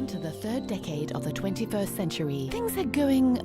enter the third decade of the 21st century, things are going,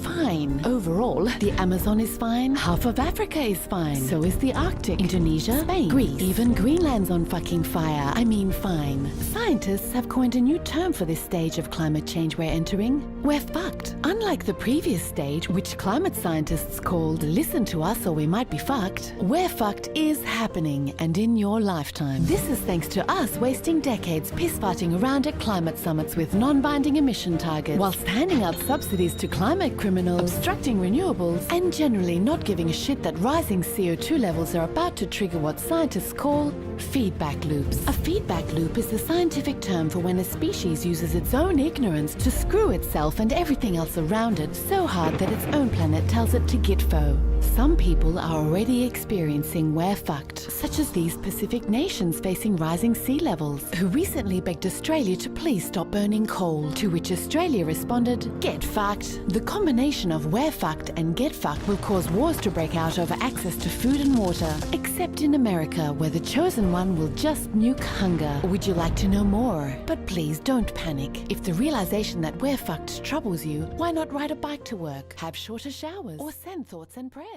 fine. Overall, the Amazon is fine, half of Africa is fine, so is the Arctic, Indonesia, Spain, Greece, even Greenland's on fucking fire. I mean fine. Scientists have coined a new term for this stage of climate change we're entering. We're fucked. Unlike the previous stage, which climate scientists called listen to us or we might be fucked, where fucked is happening and in your lifetime. This is thanks to us wasting decades piss-farting around at climate summits with non-binding emission targets, whilst handing out subsidies to climate criminals, obstructing renewables, and generally not giving a shit that rising CO2 levels are about to trigger what scientists call feedback loops. A feedback loop is the scientific term for when a species uses its own ignorance to screw itself and everything else around it so hard that its own planet tells it to git fo. Some people are already experiencing we're fucked, such as these Pacific nations facing rising sea levels, who recently begged Australia to please stop burning coal, to which Australia responded, get fucked. The combination of we're fucked and get fucked will cause wars to break out over access to food and water, except in America, where the chosen one will just nuke hunger. Would you like to know more? But please don't panic. If the realization that we're fucked troubles you, why not ride a bike to work, have shorter showers, or send thoughts and prayers?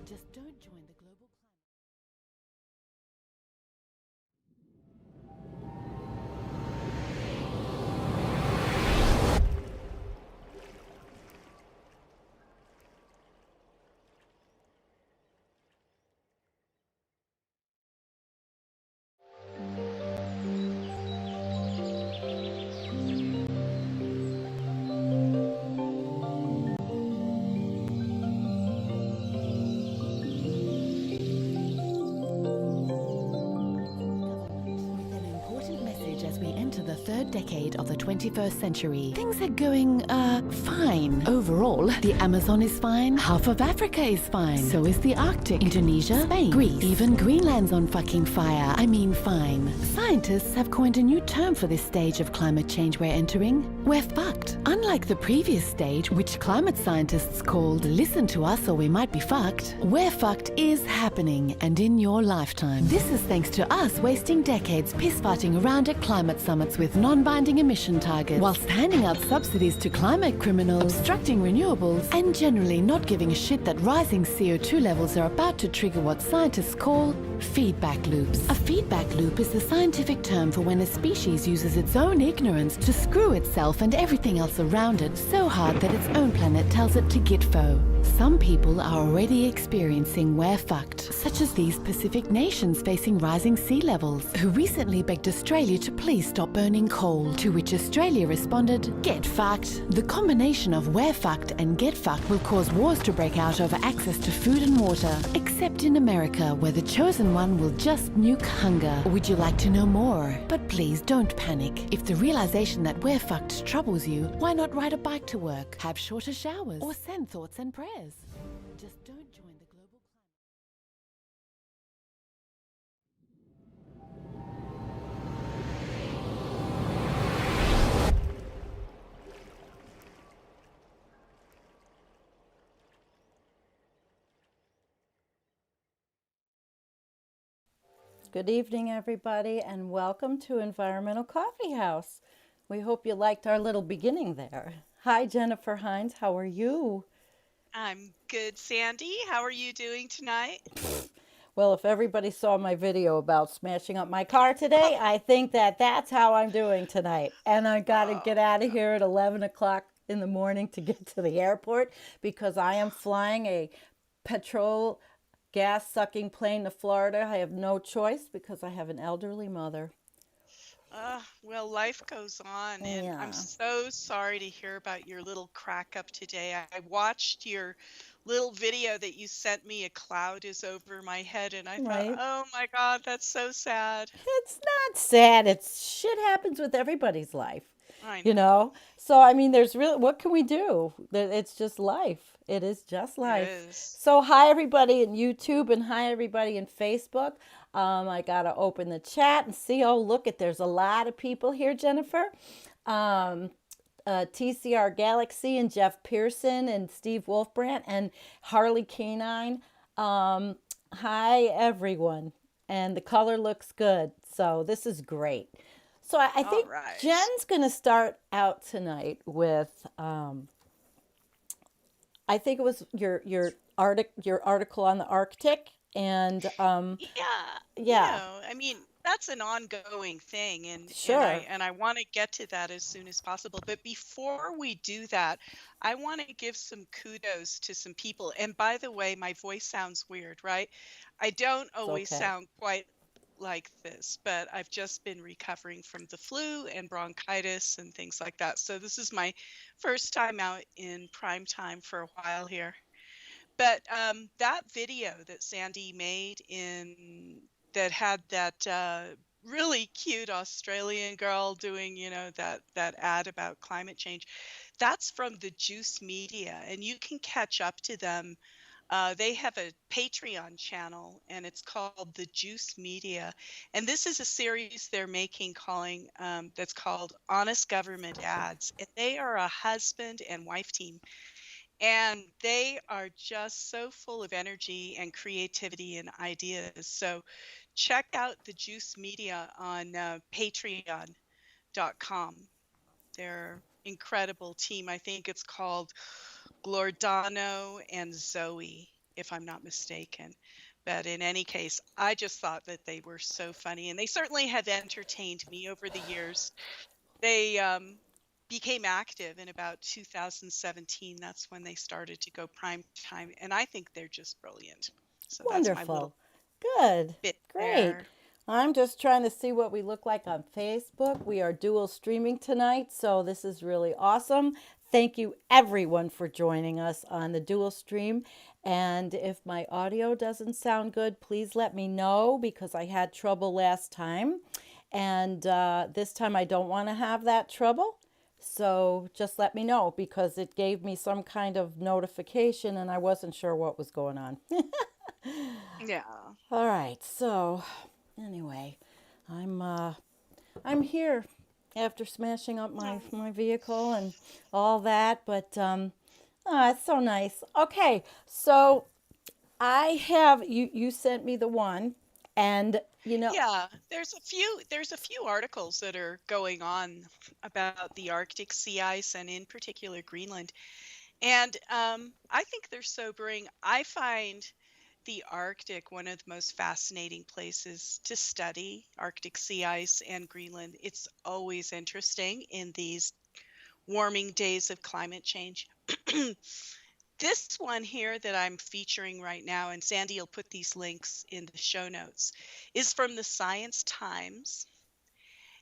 Just don't join the global the third decade of the 21st century, things are going, fine. Overall, the Amazon is fine, half of Africa is fine, so is the Arctic, Indonesia, Spain, Greece, even Greenland's on fucking fire. I mean fine. Scientists have coined a new term for this stage of climate change we're entering. We're fucked. Unlike the previous stage, which climate scientists called listen to us or we might be fucked, where fucked is happening and in your lifetime. This is thanks to us wasting decades piss-farting around at climate summits with non-binding emission targets, whilst handing out subsidies to climate criminals, obstructing renewables, and generally not giving a shit that rising CO2 levels are about to trigger what scientists call feedback loops. A feedback loop is the scientific term for when a species uses its own ignorance to screw itself and everything else around it so hard that its own planet tells it to git fo. Some people are already experiencing we're fucked, such as these Pacific nations facing rising sea levels, who recently begged Australia to please stop burning coal, to which Australia responded, get fucked. The combination of we're fucked and get fucked will cause wars to break out over access to food and water, except in America, where the chosen one will just nuke hunger. Would you like to know more? But please don't panic. If the realization that we're fucked troubles you, why not ride a bike to work, have shorter showers, or send thoughts and prayers? Just don't join the global Good evening, everybody, and welcome to Environmental Coffee House. We hope you liked our little beginning there. Hi, Jennifer Hynes. How are you? I'm good, Sandy. How are you doing tonight? Well, if everybody saw my video about smashing up my car today, I think that's how I'm doing tonight. And I got to get out of here at 11 o'clock in the morning to get to the airport because I am flying a petrol gas-sucking plane to Florida. I have no choice because I have an elderly mother. Well, life goes on, and Yeah. I'm so sorry to hear about your little crack up today. I watched your little video that you sent me. A cloud is over my head, and I thought, Right? oh my God, that's so sad. It's not sad. It's shit happens with everybody's life, I you know. know? So, I mean, there's really, what can we do? It's just life. It is just It life. is. So, hi, everybody in YouTube and hi, everybody in Facebook. I got to open the chat and see. Oh, look at, there's a lot of people here, Jennifer. TCR Galaxy and Jeff Pearson and Steve Wolfbrandt and Harley Canine. Hi, everyone. And the color looks good. So this is great. So I All think right. Jen's going to start out tonight with, I think it was your article on the Arctic, and Yeah, yeah, I mean, that's an ongoing thing, sure, and I want to get to that as soon as possible. But before we do that, I want to give some kudos to some people. And by the way, my voice sounds weird, right? I don't it's always okay. sound quite like this, but I've just been recovering from the flu and bronchitis and things like that. So this is my first time out in prime time for a while here. But that video that Sandy made in that had that really cute Australian girl doing, that ad about climate change, that's from the Juice Media, and you can catch up to them. They have a Patreon channel, and it's called the Juice Media. And this is a series they're making calling that's called Honest Government Ads. And they are a husband and wife team, and they are just so full of energy and creativity and ideas. So check out the Juice Media on patreon.com. They're incredible team. I think it's called Glordano and Zoe, if I'm not mistaken. But in any case, I just thought that they were so funny, and they certainly have entertained me over the years. They became active in about 2017. That's when they started to go prime time, and I think they're just brilliant. So that's my little Wonderful. Good. bit Great. there. I'm just trying to see what we look like on Facebook. We are dual streaming tonight, so this is really awesome. Thank you everyone for joining us on the dual stream. And if my audio doesn't sound good, please let me know because I had trouble last time. And this time I don't want to have that trouble. So just let me know because it gave me some kind of notification and I wasn't sure what was going on. Yeah. All right. So anyway, I'm here after smashing up Oh, my vehicle and all that, but oh, it's so nice. Okay. So I have you sent me the one and yeah, there's a few articles that are going on about the Arctic sea ice and in particular Greenland. And I think they're sobering. I find the Arctic one of the most fascinating places to study Arctic sea ice and Greenland. It's always interesting in these warming days of climate change. This one here that I'm featuring right now, and Sandy will put these links in the show notes, is from the Science Times.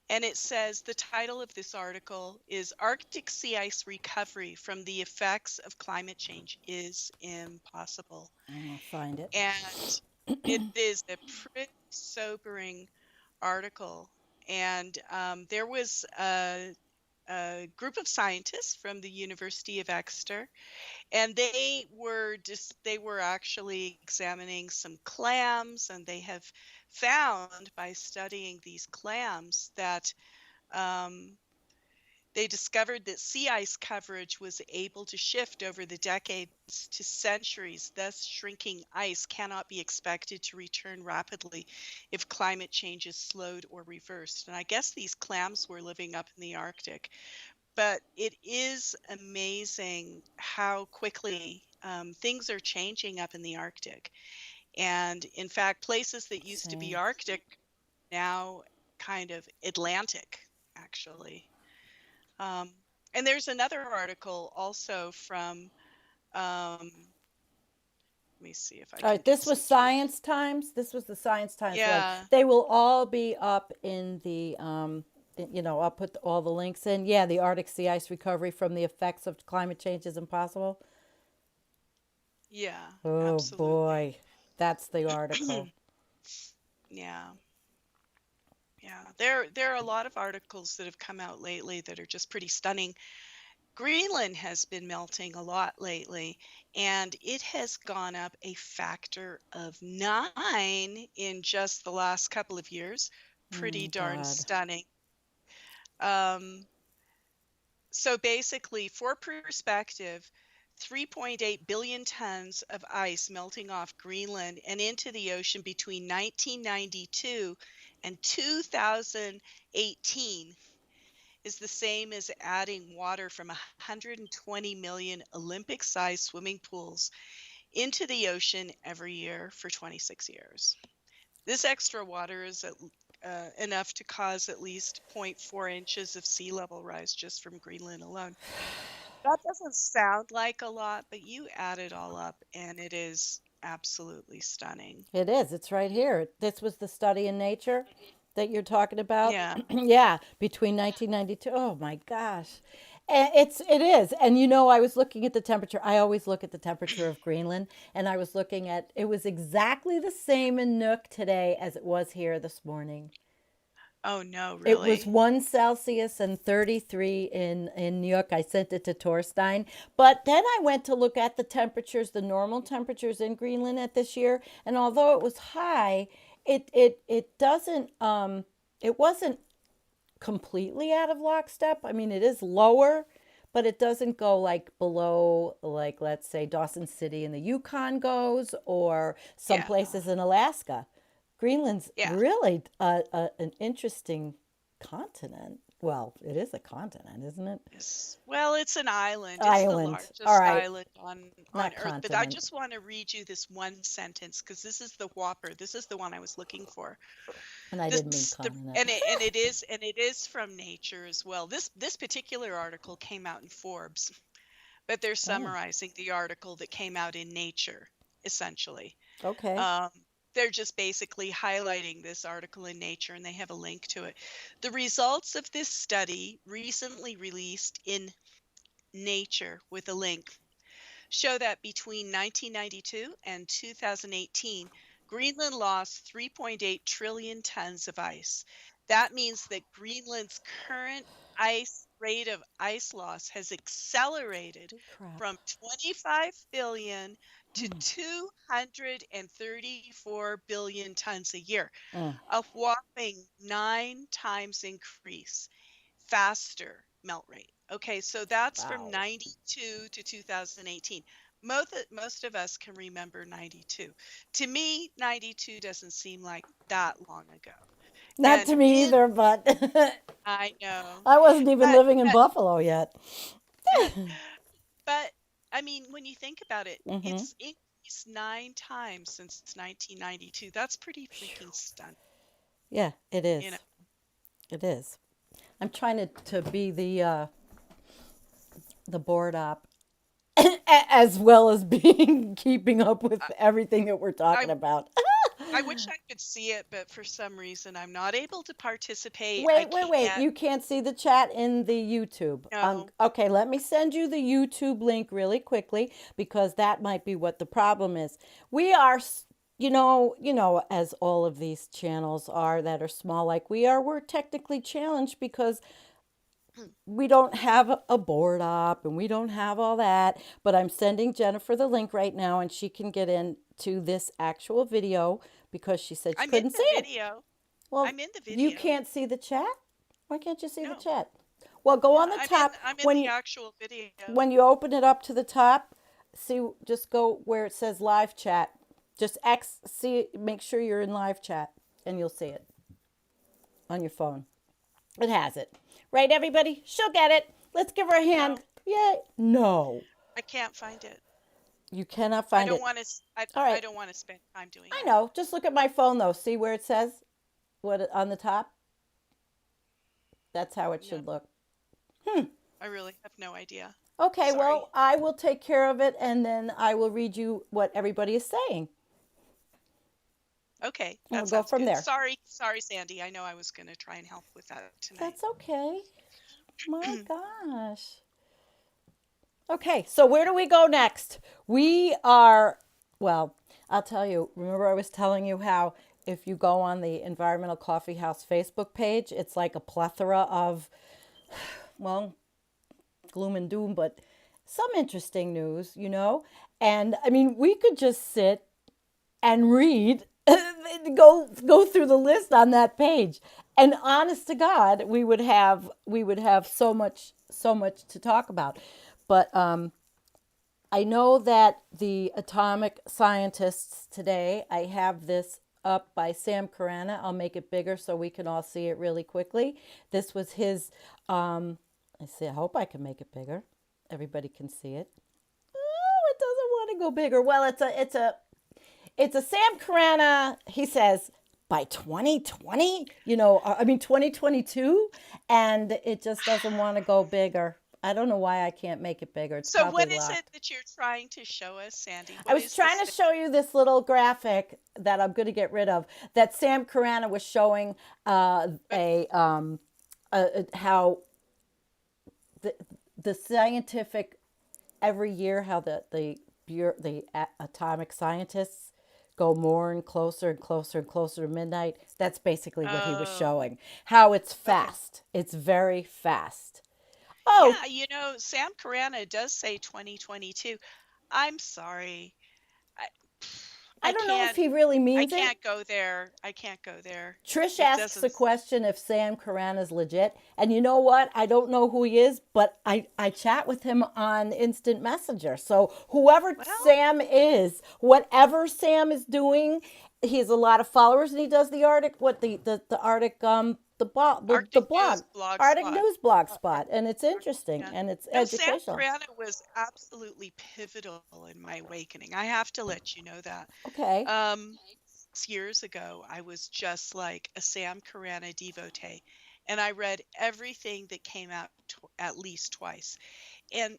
And it says the title of this article is Arctic Sea Ice Recovery from the Effects of Climate Change is Impossible. I'll find it. And it is a pretty sobering article. And there was a group of scientists from the University of Exeter, and they were actually examining some clams, and they have found by studying these clams that um, they discovered that sea ice coverage was able to shift over the decades to centuries. Thus, shrinking ice cannot be expected to return rapidly if climate change is slowed or reversed. And I guess these clams were living up in the Arctic. But it is amazing how quickly things are changing up in the Arctic. And in fact, places that used to be Same. Arctic now kind of Atlantic, actually. Um, and there's another article also from, let me see if I All can right, get this was some direct. Science Times. This was the Science Times one. Yeah, They will all be up in I'll put all the links in. Yeah, the Arctic sea ice recovery from the effects of climate change is impossible. yeah, Oh absolutely. boy, that's the article. Yeah. Yeah, there are a lot of articles that have come out lately that are just pretty stunning. Greenland has been melting a lot lately, and it has gone up a factor of 9 in just the last couple of years. Pretty Oh darn God. stunning. Um, so basically, for perspective, 3.8 billion tons of ice melting off Greenland and into the ocean between 1992 And 2018 is the same as adding water from 120 million Olympic-sized swimming pools into the ocean every year for 26 years. This extra water is enough to cause at least zero point 0.4 inches of sea level rise just from Greenland alone. That doesn't sound like a lot, but you add it all up and it is absolutely stunning. It is. It's right here. This was the study in Nature that you're talking about. Yeah. Yeah, between 1992. Oh my gosh. And it is. And you know, I was looking at the temperature. I always look at the temperature of Greenland, and I was looking at it was exactly the same in Nuuk today as it was here this morning. Oh no, It was really? 1 Celsius and 33 in New York. I sent it to Torstein. But then I went to look at the temperatures, the normal temperatures in Greenland at this year. And although it was high, it doesn't it wasn't completely out of lockstep. I mean, it is lower, but it doesn't go like below, like let's say Dawson City in the Yukon goes, or some Yeah. places in Alaska. Greenland's Yeah. really an interesting continent. Well, it is a continent, isn't it? Yes. Well, it's an island. It's the Island. All largest right, island on not Earth. But I continent. just want to read you this one sentence because this is the whopper. This is the one I was looking for. And I didn't mean This the continent. and it is from Nature as well. This particular article came out in Forbes, but they're Oh, summarizing the article that came out in Nature, essentially. okay. Um, they're just basically highlighting this article in Nature and they have a link to it. The results of this study, recently released in Nature with a link, show that between 1992 and 2018, Greenland lost 3.8 trillion tons of ice. That means that Greenland's current ice rate of ice loss has accelerated Holy crap. from 25 billion to Mm, 234 billion tons a year, mm. a whopping 9 times increase, faster melt rate. Okay, so that's from Wow. 92 to 2018. Most of us can remember 92. To me, 92 doesn't seem like that long ago. Not And to me in either, but I know, I wasn't even but living in but Buffalo yet. but I mean, when you think about it, Hmm. it's increased 9 times since 1992. That's pretty freaking stunning, Yeah, it you know. is. It is. I'm trying to be the board op as well as being keeping up with I, everything that we're I talking about. I wish I could see it, but for some reason I'm not able to participate. I Wait. can't. You can't see the chat in the YouTube. No. Okay, let me send you the YouTube link really quickly because that might be what the problem is. We are, as all of these channels are that are small like we are, we're technically challenged because we don't have a board op and we don't have all that. But I'm sending Jennifer the link right now and she can get into this actual video because she said she I'm in couldn't see the it. video. Well, I'm in the you video. can't see the chat? Why can't you see the No. chat? Well, go Yeah, on the I'm in top I'm in when the you actual video. when you open it up to the top, see just go where it says live chat. Just make sure you're in live chat and you'll see it on your phone. It has it. Right, everybody? She'll get it. Let's give her a hand. No, Yay. No. I can't find it. You cannot I find don't it. want to All I right. don't want to spend time doing I that. know. Just look at my phone though. See where it says what on the top? That's how it No, should look. I really have no idea. Okay, Sorry. well, I will take care of it and then I will read you what everybody is saying. Okay, And that we'll go sounds from good. there. Sorry, Sandy. I know I was going to try and help with that tonight. That's okay. My gosh. Okay, so where do we go next? We are, well, I'll tell you. Remember, I was telling you how if you go on the Environmental Coffee House Facebook page, it's like a plethora of, well, gloom and doom, but some interesting news. And I mean, we could just sit and read go through the list on that page, and honest to god we would have so much to talk about. But I know that the atomic scientists today, I have this up by Sam Carana. I'll make it bigger so we can all see it really quickly. This was his, I hope I can make it bigger. Everybody can see it. Oh, it doesn't want to go bigger. Well, it's a Sam Carana, he says, by 2020, 2022, and it just doesn't want to go bigger. I don't know why I can't make it bigger. It's So probably what is it locked. that you're trying to show us, Sandy? I What was is trying this to show you this little graphic that I'm going to get rid of, that Sam Carana was showing how the scientific, every year, how the atomic scientists go more and closer and closer and closer to midnight. That's basically what he was Oh, showing. How it's okay. fast. It's very fast. Oh, Yeah, Sam Carana does say 2022. I'm sorry. I I I don't know if can't he really I means it. can't go there. I can't go there. Trish It asks a doesn't. question if Sam Carana's legit. And you know what? I don't know who he is, but I chat with him on Instant Messenger. So whoever Well, Sam is, whatever Sam is doing, he has a lot of followers, and he does the Arctic, the Arctic, the Arctic blog, News blog Arctic spot. News blog Ar- spot. And it's interesting Yeah. and it's No, Sam educational. Carana was absolutely pivotal in my awakening. I have to let you know that. Okay. Um, 6 years ago, I was just like a Sam Carana devotee, and I read everything that came out at least twice. And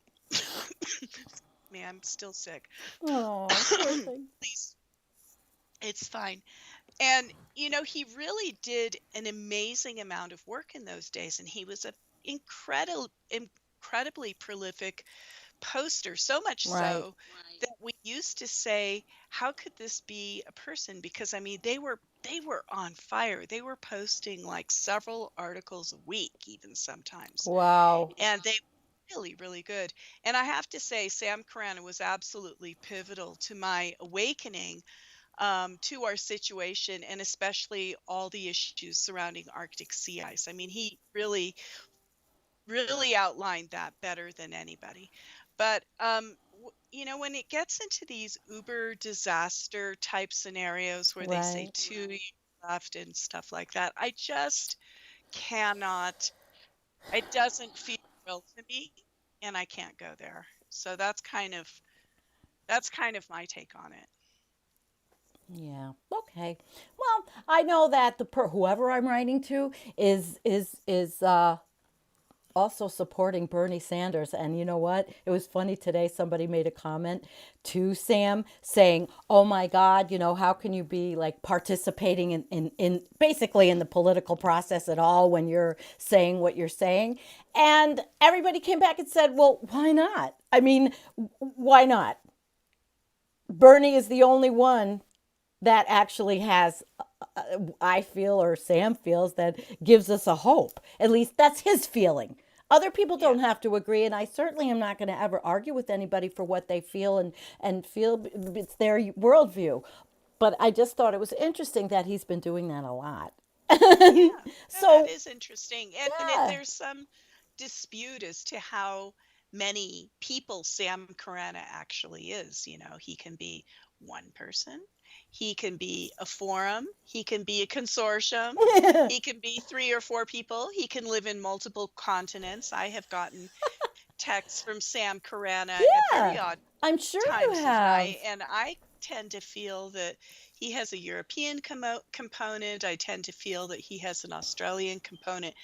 man, I'm still sick. Oh, poor thing. Please, it's fine. And he really did an amazing amount of work in those days, and he was a incredibly prolific poster, so much Right. so that we used to say, how could this be a person? Because I mean, they were on fire. They were posting like several articles a week, even sometimes, Wow. and they were really, really good. And I have to say, Sam Carana was absolutely pivotal to my awakening, to our situation, and especially all the issues surrounding Arctic sea ice. I mean, he really, really outlined that better than anybody. But when it gets into these uber disaster type scenarios where they say Right. 2 years left and stuff like that, I just cannot. It doesn't feel real to me, and I can't go there. So that's kind of my take on it. Yeah. Okay. Well, I know that whoever I'm writing to is also supporting Bernie Sanders. And you know what? It was funny today. Somebody made a comment to Sam saying, "Oh my God, how can you be like participating in basically in the political process at all when you're saying what you're saying?" And everybody came back and said, "Well, why not? I mean, why not? Bernie is the only one that actually has, I feel, or Sam feels, that gives us a hope. At least that's his feeling. Other people Yeah. don't have to agree, and I certainly am not going to ever argue with anybody for what they feel and feel it's their worldview. But I just thought it was interesting that he's been doing that a lot. Yeah, no, that So, is interesting. And yeah, there's some dispute as to how many people Sam Carana actually is. He can be one person, he can be a forum, he can be a consortium, he can be three or four people, he can live in multiple continents. I have gotten texts from Sam Carana at very yeah, odd I'm sure you times of have. night, and I tend to feel that he has a European component. I tend to feel that he has an Australian component.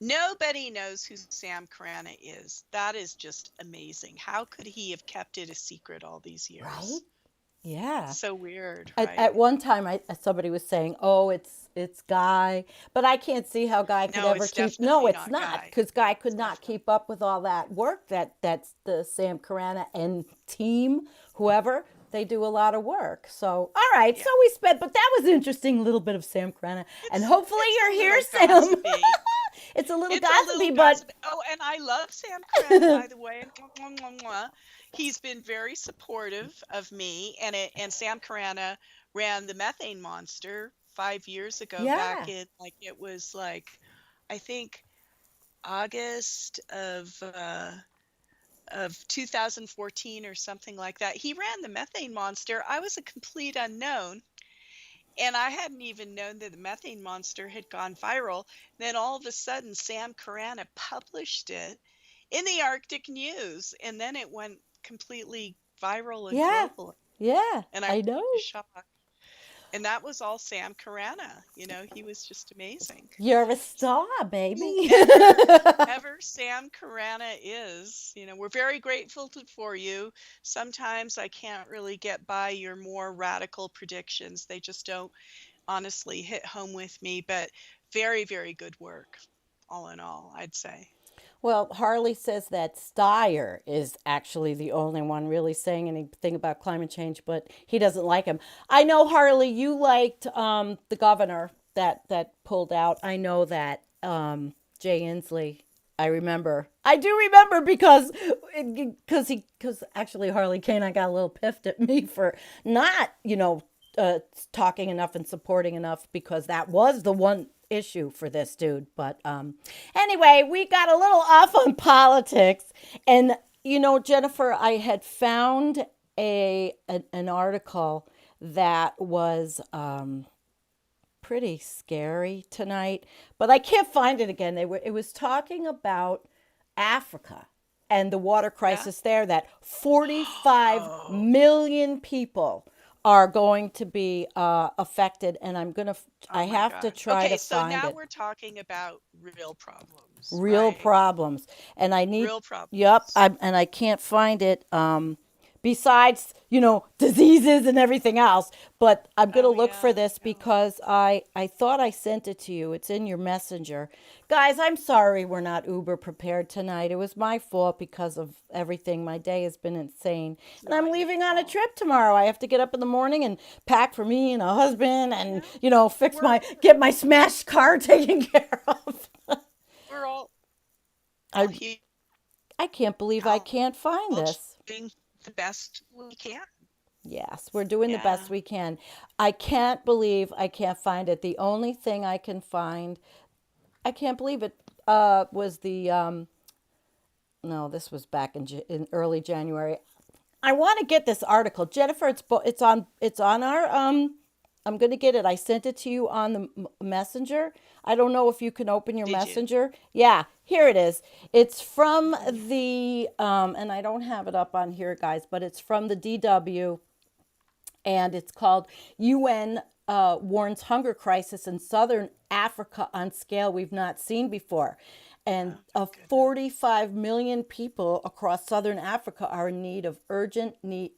Nobody knows who Sam Carana is. That is just amazing. How could he have kept it a secret all these Right? years? Yeah. So weird, At right? one time, somebody was saying, "Oh, it's Guy," but I can't see how Guy could No, ever it's keep. No, definitely it's not not, Guy. because Guy could It's not definitely. keep up with all that work that's the Sam Carana and team, whoever they do a lot of work. So, all right, Yeah. so we spent, but that was interesting. A little bit of Sam Carana, and hopefully It's you're a here, little Sam. gossipy. It's a little It's a little gossipy, but gossip. Oh, and I love Sam Carana, by the way. Mwah, mwah, mwah, mwah. He's been very supportive of me, and Sam Carana ran the Methane Monster 5 years ago. Back yeah, in like I think August of 2014 or something like that. He ran the Methane Monster. I was a complete unknown, And I hadn't even known that the methane monster had gone viral. Then all of a sudden, Sam Carana published it in the Arctic News, and then it went completely viral and Yeah. global. Yeah, And I I was know. shocked. And that was all Sam Carana. He was just amazing. You're a star, baby. Whoever Sam Carana is, we're very grateful for you. Sometimes I can't really get by your more radical predictions. They just don't honestly hit home with me, but very, very good work, all in all, I'd say. Well, Harley says that Steyer is actually the only one really saying anything about climate change, but he doesn't like him. I know, Harley, you liked the governor that pulled out. I know that Jay Inslee. I do remember because actually Harley Kane, I got a little piffed at me for not talking enough and supporting enough, because that was the one issue for this dude. But anyway, we got a little off on politics. And Jennifer, I had found an article that was pretty scary tonight, but I can't find it again. It was talking about Africa and the water crisis there, that 45 million people are going to be affected, and I have to try to find it. Okay, so now we're talking about real problems, Real right? problems, and I need Real problems. Yep, and I can't find it. Besides, diseases and everything else. But I'm going to look for this because I thought I sent it to you. It's in your messenger. Guys, I'm sorry we're not uber prepared tonight. It was my fault because of everything. My day has been insane. And I'm leaving on a trip tomorrow. I have to get up in the morning and pack for me and a husband and, get my smashed car taken care of. We're all I can't believe I can't find this. doing the best we can. Yes, we're doing the best we can. I can't believe I can't find it. The only thing I can find, I can't believe it, was the, no, this was back in early January. I want to get this article. Jennifer, it's on our, I'm going to get it. I sent it to you on the messenger. I don't know if you can open your messenger. Yeah, here it is. It's from the, and I don't have it up on here, guys, but it's from the DW, and it's called UN Warns Hunger Crisis in Southern Africa on Scale We've Not Seen Before. And 45 million people across Southern Africa are in need of urgent need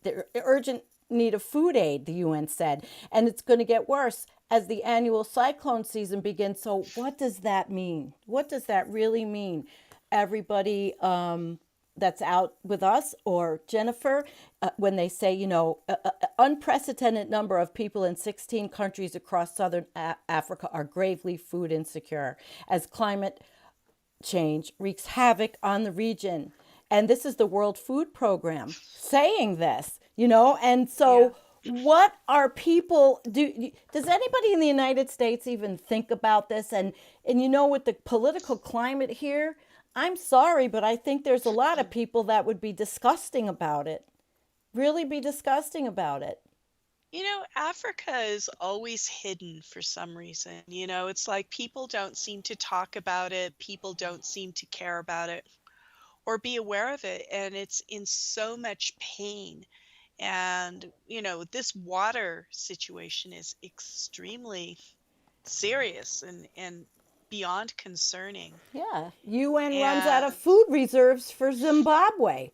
of food aid, the UN said. And it's going to get worse as the annual cyclone season begins. So what does that mean? What does that really mean? Everybody that's out with us, or Jennifer, when they say, unprecedented number of people in 16 countries across Southern Africa are gravely food insecure as climate change wreaks havoc on the region. And this is the World Food Program saying this, and so what are people does anybody in the United States even think about this? And with the political climate here, I'm sorry, but I think there's a lot of people that would be disgusting about it. Really be disgusting about it. Africa is always hidden for some reason. It's like people don't seem to talk about it. People don't seem to care about it or be aware of it. And it's in so much pain. And, this water situation is extremely serious and beyond concerning. Yeah. UN runs out of food reserves for Zimbabwe.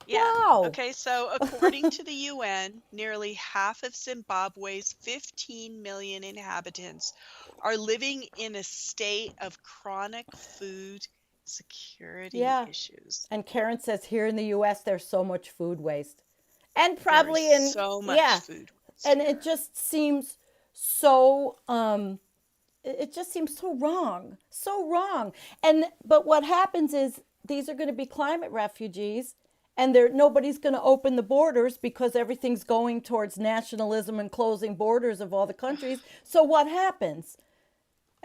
Yeah. Wow. Okay, so according to the UN, nearly half of Zimbabwe's 15 million inhabitants are living in a state of chronic food security issues. And Karen says here in the US there's so much food waste. And probably in so much food waste. And it just seems so it just seems so wrong. So wrong. But what happens is these are going to be climate refugees. And nobody's going to open the borders because everything's going towards nationalism and closing borders of all the countries. So what happens?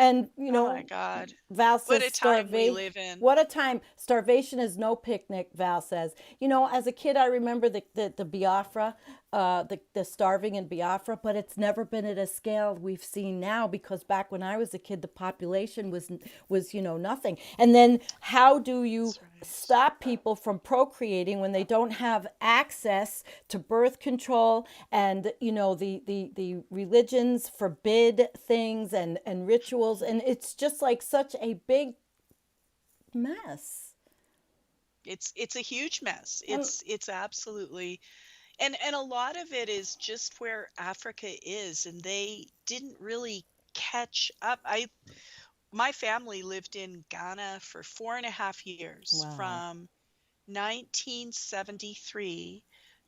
And, Oh my God. Val What says a time we starvation. live in. What a time. Starvation is no picnic, Val says. As a kid, I remember the Biafra, the starving in Biafra, but it's never been at a scale we've seen now, because back when I was a kid, the population was nothing. And then how do you That's right. stop people from procreating when they don't have access to birth control, and the religions forbid things and rituals, and it's just like such a big mess. It's a huge mess. And It's absolutely, and a lot of it is just where Africa is, and they didn't really catch up. I My family lived in Ghana for 4.5 years, wow. from 1973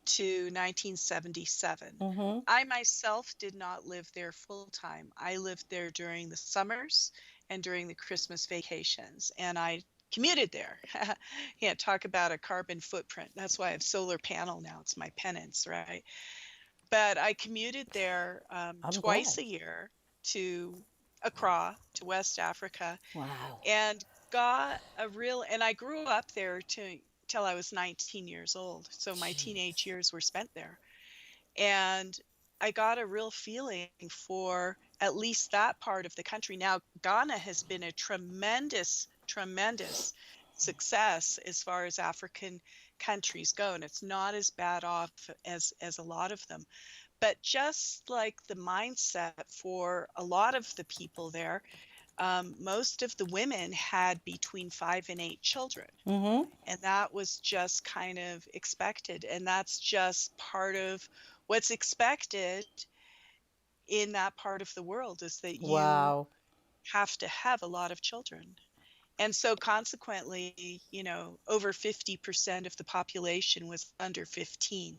to 1977. Mm-hmm. I myself did not live there full time. I lived there during the summers and during the Christmas vacations, and I commuted there. Yeah, talk about a carbon footprint. That's why I have solar panel now. It's my penance, right? But I commuted there I'm twice glad. a year to Accra, to West Africa, Wow. and got a real, and I grew up there till I was 19 years old. So my teenage Jeez. years were spent there. And I got a real feeling for at least that part of the country. Now, Ghana has been a tremendous, tremendous success as far as African countries go, and it's not as bad off as a lot of them. But just like the mindset for a lot of the people there, most of the women had between 5 and 8 children. Mm-hmm. And that was just kind of expected. And that's just part of what's expected in that part of the world, is that you Wow. have to have a lot of children. And so consequently, over 50% of the population was under 15.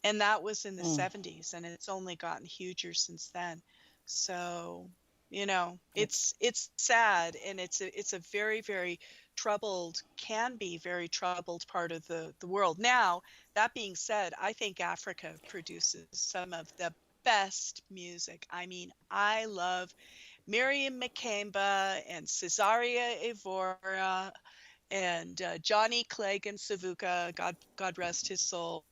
And that was in the Mm. 70s, and it's only gotten huger since then. So, it's sad, and it's a very, very troubled, can be very troubled part of the world. Now, that being said, I think Africa produces some of the best music. I mean, I love Miriam Makeba and Cesaria Evora and Johnny Clegg and Savuka, God rest his soul.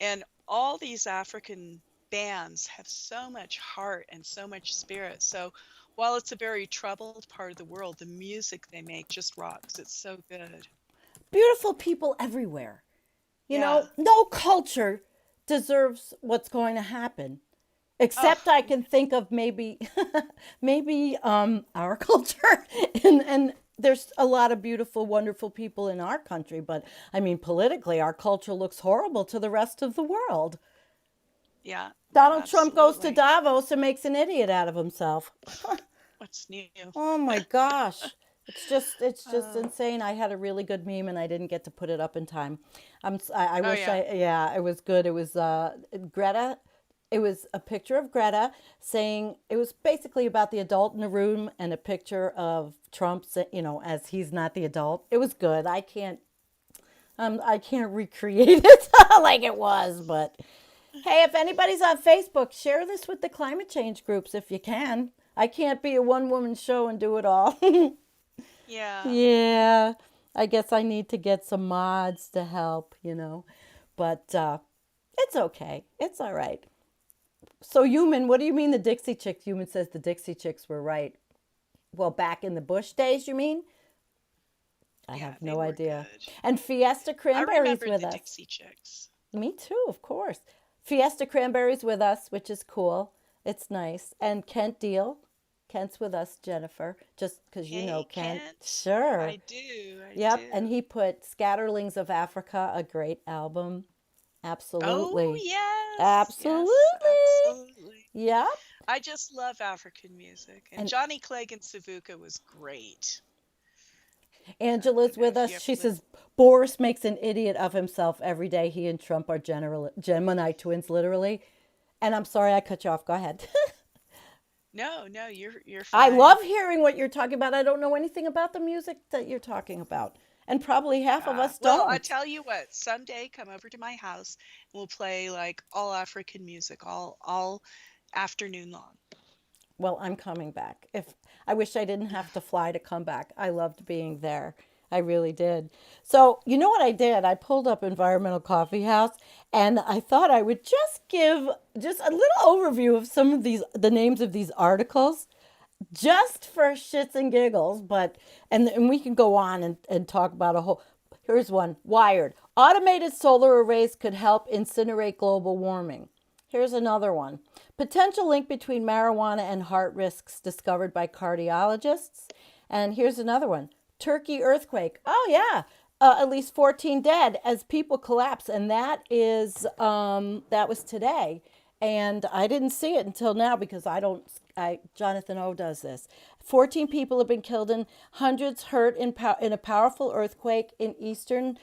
And all these African bands have so much heart and so much spirit. So while it's a very troubled part of the world, the music they make just rocks. It's so good. Beautiful people everywhere. Yeah. No culture deserves what's going to happen. Oh, Except I can think of maybe our culture, and there's a lot of beautiful, wonderful people in our country, but I mean, politically, our culture looks horrible to the rest of the world. yeah. No, Donald Trump goes to absolutely. Davos and makes an idiot out of himself. What's new? Oh my gosh. It's just Uh, insane. I had a really good meme and I didn't get to put it up in time. I oh wish yeah. yeah, it was good. It was Greta. It was a picture of Greta saying, it was basically about the adult in the room, and a picture of Trump, as he's not the adult. It was good. I can't recreate it like it was, but hey, if anybody's on Facebook, share this with the climate change groups if you can. I can't be a one woman show and do it all. Yeah. Yeah, I guess I need to get some mods to help. But it's okay. It's all right. So, Human, what do you mean the Dixie Chicks? Human says the Dixie Chicks were right. Well, back in the Bush days, you mean? I Yeah, have they no were idea. good. And Fiesta I Cranberries remembered with the us. Dixie Chicks. Me too, of course. Fiesta Cranberries with us, which is cool. It's nice. And Kent Deal. Kent's with us, Jennifer, just because you know Hey, Kent. Kent. Sure. I do. I Yep. And do. he put Scatterlings of Africa, a great album. Oh, Absolutely. yes. Absolutely. Yes, absolutely. Yep. I just love African music. And And Johnny Clegg and Savuka was great. I Angela's don't know with if us. you ever She says listened. Boris makes an idiot of himself every day. He and Trump are Gemini twins, literally. And I'm sorry I cut you off. Go ahead. No, no, you're I fine. love hearing what you're talking about. I don't know anything about the music that you're talking about. And probably half of us Well, I don't. tell you what, someday come over to my house and we'll play like all African music all afternoon long. Well, I'm coming back. If I wish I didn't have to fly to come back. I loved being there. I really did. So, you know what I did? I pulled up Environmental Coffee House and I thought I would just give just a little overview of some of the names of these articles just for shits and giggles, but and we can go on and talk about a whole. Here's one. Wired. Automated solar arrays could help incinerate global warming. Here's another one. Potential link between marijuana and heart risks discovered by cardiologists. And here's another one. Turkey earthquake. Oh yeah. At least 14 dead as people collapse, and that was today, and I didn't see it until now because I don't. Jonathan O does this. 14 people have been killed and hundreds hurt in a powerful earthquake in eastern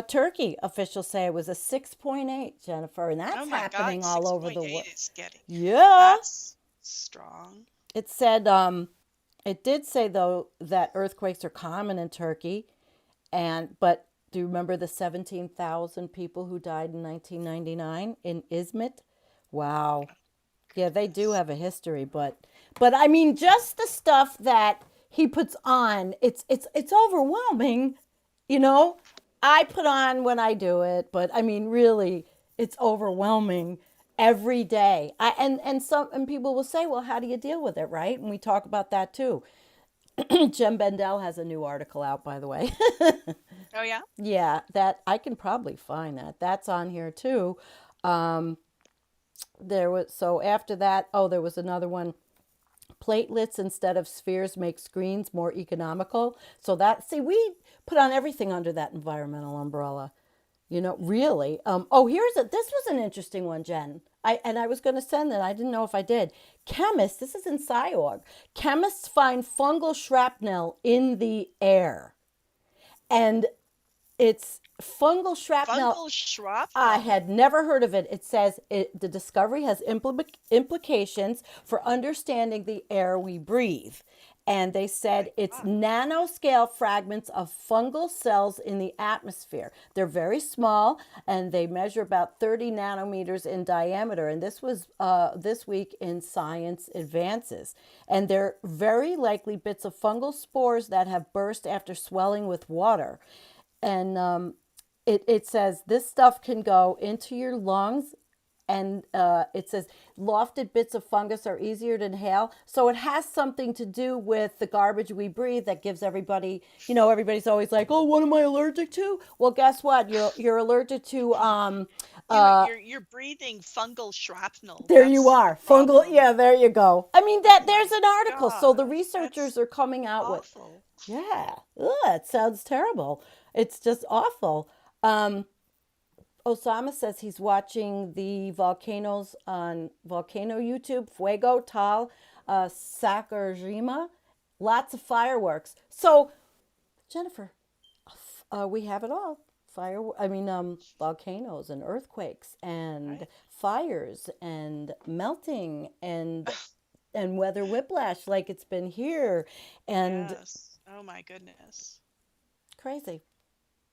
Turkey. Officials say it was a 6.8, Jennifer, and that's Oh my happening God, all over the 6.8 world. is getting. Yeah, That's strong. it said. It did say though that earthquakes are common in Turkey. But do you remember the 17,000 people who died in 1999 in Izmit? Wow. Yeah, they do have a history, but I mean just the stuff that he puts on, it's overwhelming, you know? I put on when I do it, but I mean really it's overwhelming every day. And people will say, "Well, how do you deal with it?" right? And we talk about that too. Jem Bendel has a new article out, by the way. Oh yeah? Yeah, that I can probably find that. That's on here too. Um, after that, there was another one. Platelets instead of spheres make screens more economical. So we put on everything under that environmental umbrella. Really. This was an interesting one, Jen. I was going to send it. I didn't know if I did. Chemists, this is in SciOrg. Chemists find fungal shrapnel in the air. And it's fungal shrapnel. Fungal shrapnel. I had never heard of it. It says the discovery has implications for understanding the air we breathe. And they said it's nanoscale fragments of fungal cells in the atmosphere. They're very small and they measure about 30 nanometers in diameter. And this was this week in Science Advances. And they're very likely bits of fungal spores that have burst after swelling with water. And it says this stuff can go into your lungs, and it says lofted bits of fungus are easier to inhale. So it has something to do with the garbage we breathe that gives everybody, everybody's always like, oh, what am I allergic to? Well, guess what? You're allergic to You're breathing fungal shrapnel. there That's you are. the Fungal. problem. Yeah, there you go. I mean there's an article. So the God, researchers that's are coming out with awful. yeah. Ugh, it sounds terrible. It's just awful. Osama says he's watching the volcanoes on volcano YouTube, Fuego, Tal, Sakurajima. Lots of fireworks. So, Jennifer, we have it all. Volcanoes and earthquakes and Right. fires and melting and weather whiplash like it's been here and Yes. Oh my goodness. crazy.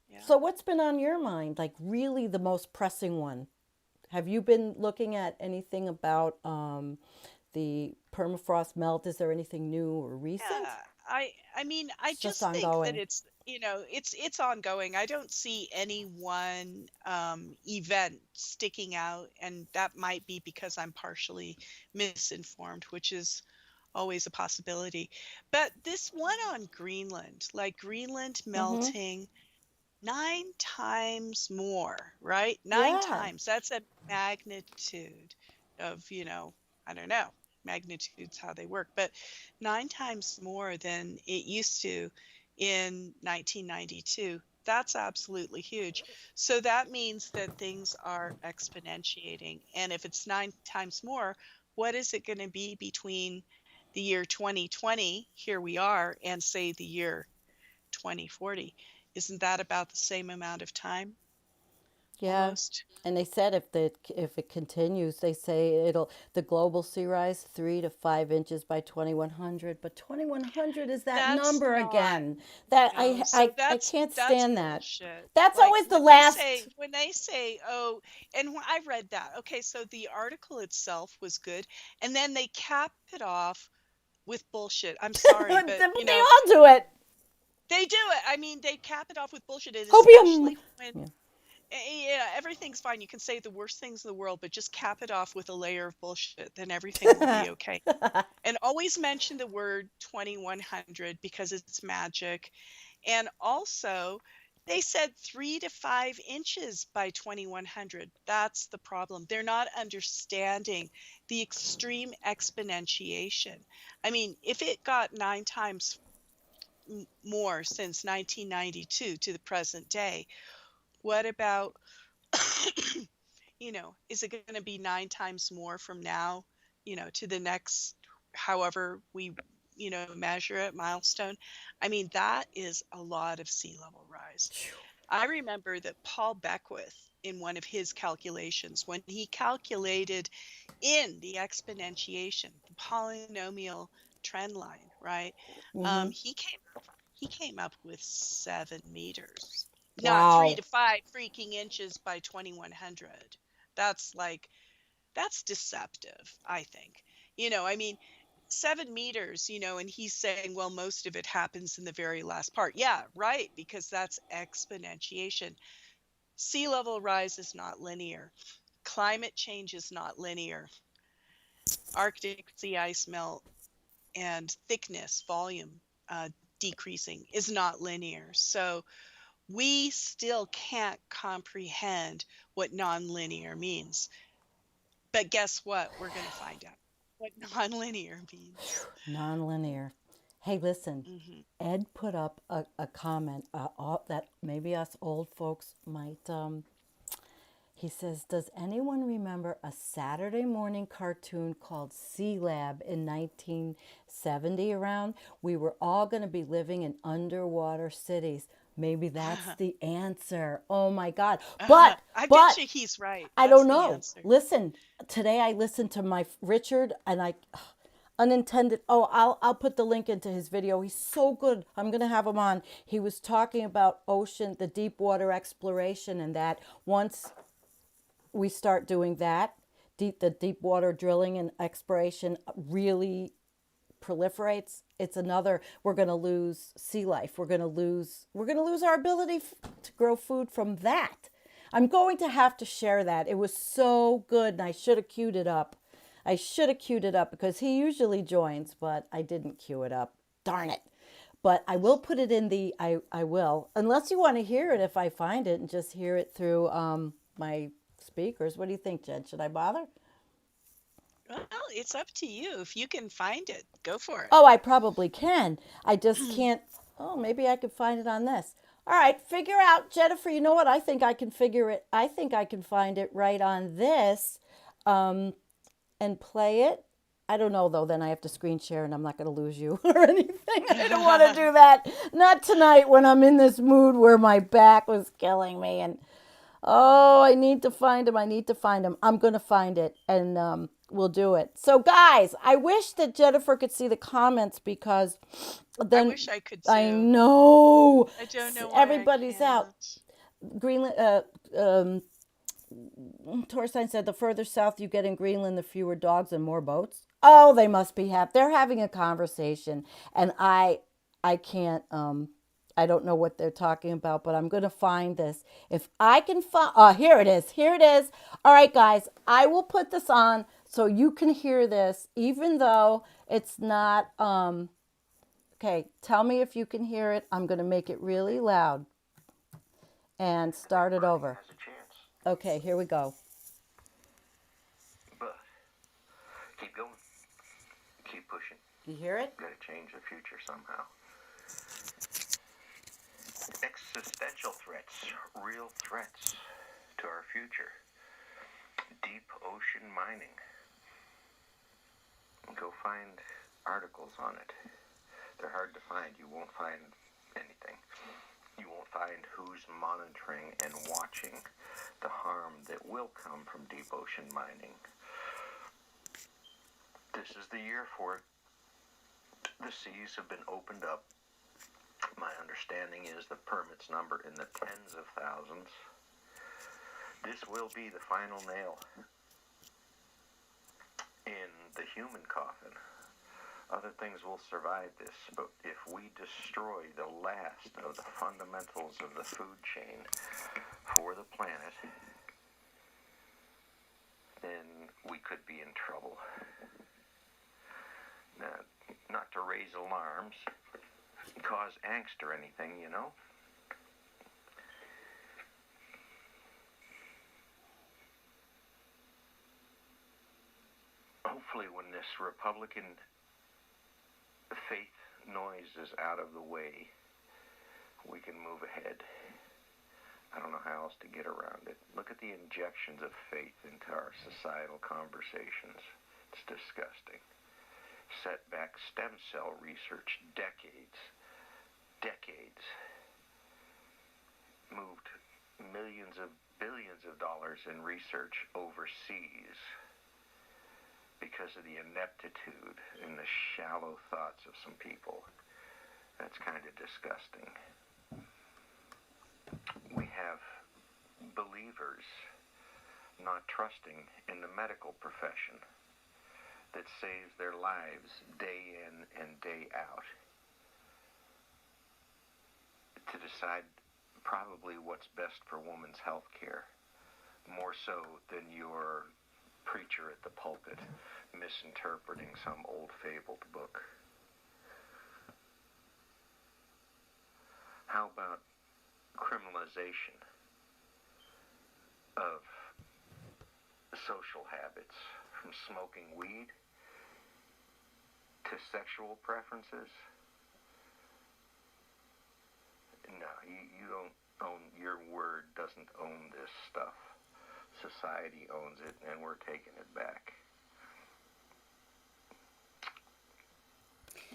Yeah. So what's been on your mind? Like really the most pressing one? Have you been looking at anything about the permafrost melt? Is there anything new or recent? Yeah. I mean, I It's just just think that ongoing. it's ongoing. I don't see any one event sticking out, and that might be because I'm partially misinformed, which is always a possibility. But this one on Greenland, like Greenland Mm-hmm. melting 9 times more, right? Nine Yeah. times. That's a magnitude of, I don't know, magnitudes how they work, but 9 times more than it used to in 1992. That's absolutely huge. So that means that things are exponentiating. And if it's 9 times more, what is it going to be between the year 2020, here we are, and say the year 2040? Isn't that about the same amount of time Yeah. almost? And they said if it continues, they say the global sea rise 3 to 5 inches by 2100. But 2100 is that That's number not. again. That No, so I that's can't that's stand that. bullshit. That's Like always the last. when they say, oh, and when I read that, okay, so the article itself was good, and then they cap it off with bullshit. I'm sorry, But but they all do it. they do it. I mean, they cap it off with bullshit, and Opium. especially when yeah, everything's fine. You can say the worst things in the world, but just cap it off with a layer of bullshit, then everything will be okay. And always mention the word 2100 because it's magic. And also, they said 3 to 5 inches by 2100. That's the problem. They're not understanding the extreme exponentiation. I mean, if it got 9 times more since 1992 to the present day, what about, is it going to be 9 times more from now, to the next, however we, measure it, milestone? I mean, that is a lot of sea level rise. I remember that Paul Beckwith, in one of his calculations, when he calculated in the exponentiation, the polynomial trend line, right? Mm-hmm. He came up with 7 meters, not three Wow. to five freaking inches by 2100. That's that's deceptive, I think. I mean, 7 meters, and he's saying, well, most of it happens in the very last part. Yeah, right, because that's exponentiation. Sea level rise is not linear. Climate change is not linear. Arctic sea ice melt and thickness, volume decreasing is not linear. So we still can't comprehend what nonlinear means. But guess what? We're going to find out what nonlinear means. Non-linear. Hey, listen. Hmm. Ed put up a comment that maybe us old folks might. He says, does anyone remember a Saturday morning cartoon called Sea Lab in 1970 around? We were all going to be living in underwater cities. Maybe that's the answer. Oh my God. But I bet you he's right. I That's don't the know. answer. Listen, today I listened to my Richard and I unintended. Oh, I'll put the link into his video. He's so good. I'm going to have him on. He was talking about the deep water exploration, and that once we start doing that, the deep water drilling and exploration really proliferates, we're going to lose sea life. We're going to lose our ability to grow food from that. I'm going to have to share that. It was so good, and I should have queued it up. Because he usually joins, but I didn't queue it up. Darn it. But I will put it in I will, unless you want to hear it if I find it and just hear it through my speakers. What do you think, Jen? Should I bother? Well, it's up to you. If you can find it, go for it. Oh, I probably can. I just can't. Oh, maybe I could find it on this. All right, figure out, Jennifer. You know what? I think I can figure it. I think I can find it right on this, and play it. I don't know though. Then I have to screen share, and I'm not going to lose you or anything. I don't want to do that. Not tonight when I'm in this mood where my back was killing me, and oh, I need to find him. I'm going to find it, and we'll do it. So, guys, I wish that Jennifer could see the comments, because then I wish I could I too. know I don't know why everybody's I out. can't. Greenland. Torstein said the further south you get in Greenland, the fewer dogs and more boats. Oh, they must be they're having a conversation, and I can't. I don't know what they're talking about, but I'm going to find this. If I can find, here it is. Here it is. All right, guys, I will put this on so you can hear this, even though it's not. Okay, tell me if you can hear it. I'm going to make it really loud and start it over. Okay, here we go. But keep going. Keep pushing. You hear it? Gotta change the future somehow. Existential threats, real threats to our future. Deep ocean mining. Go find articles on it. They're hard to find. You won't find anything. You won't find who's monitoring and watching the harm that will come from deep ocean mining. This is the year for it. The seas have been opened up. My understanding is the permits number in the tens of thousands. This will be the final nail in the human coffin Other things will survive this, but if we destroy the last of the fundamentals of the food chain for the planet, then we could be in trouble. Now, not to raise alarms, cause angst or anything, you know. Hopefully when this Republican faith noise is out of the way, we can move ahead. I don't know how else to get around it. Look at the injections of faith into our societal conversations. It's disgusting. Set back stem cell research decades. Moved billions of dollars in research overseas because of the ineptitude and the shallow thoughts of some people. That's kind of disgusting. We have believers not trusting in the medical profession that saves their lives day in and day out to decide probably what's best for women's health care, more so than your preacher at the pulpit misinterpreting some old fabled book. How about criminalization of social habits, from smoking weed to sexual preferences? No, you don't own, your word doesn't own this stuff. Society owns it, and we're taking it back.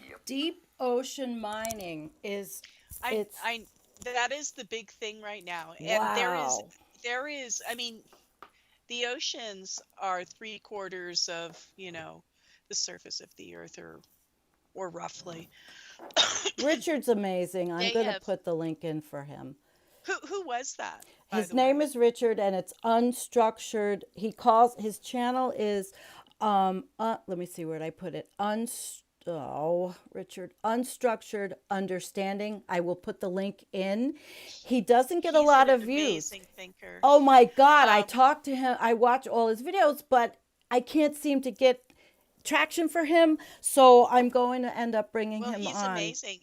Yep. Deep ocean mining is it's I that is the big thing right now. And wow. there is, I mean, the oceans are 3/4 of, the surface of the earth, or roughly. Richard's amazing. I'm They going to have, put the link in for him. who was that, by His the name way? is Richard and it's unstructured. He calls his channel is let me see where did I put it. Richard, Unstructured Understanding. I will put the link in. He doesn't get a He's lot an of views. amazing thinker. Oh my God. I Um, talked to him. I watch all his videos, but I can't seem to get traction for him. So I'm going to end up bringing Well, him he's on. amazing.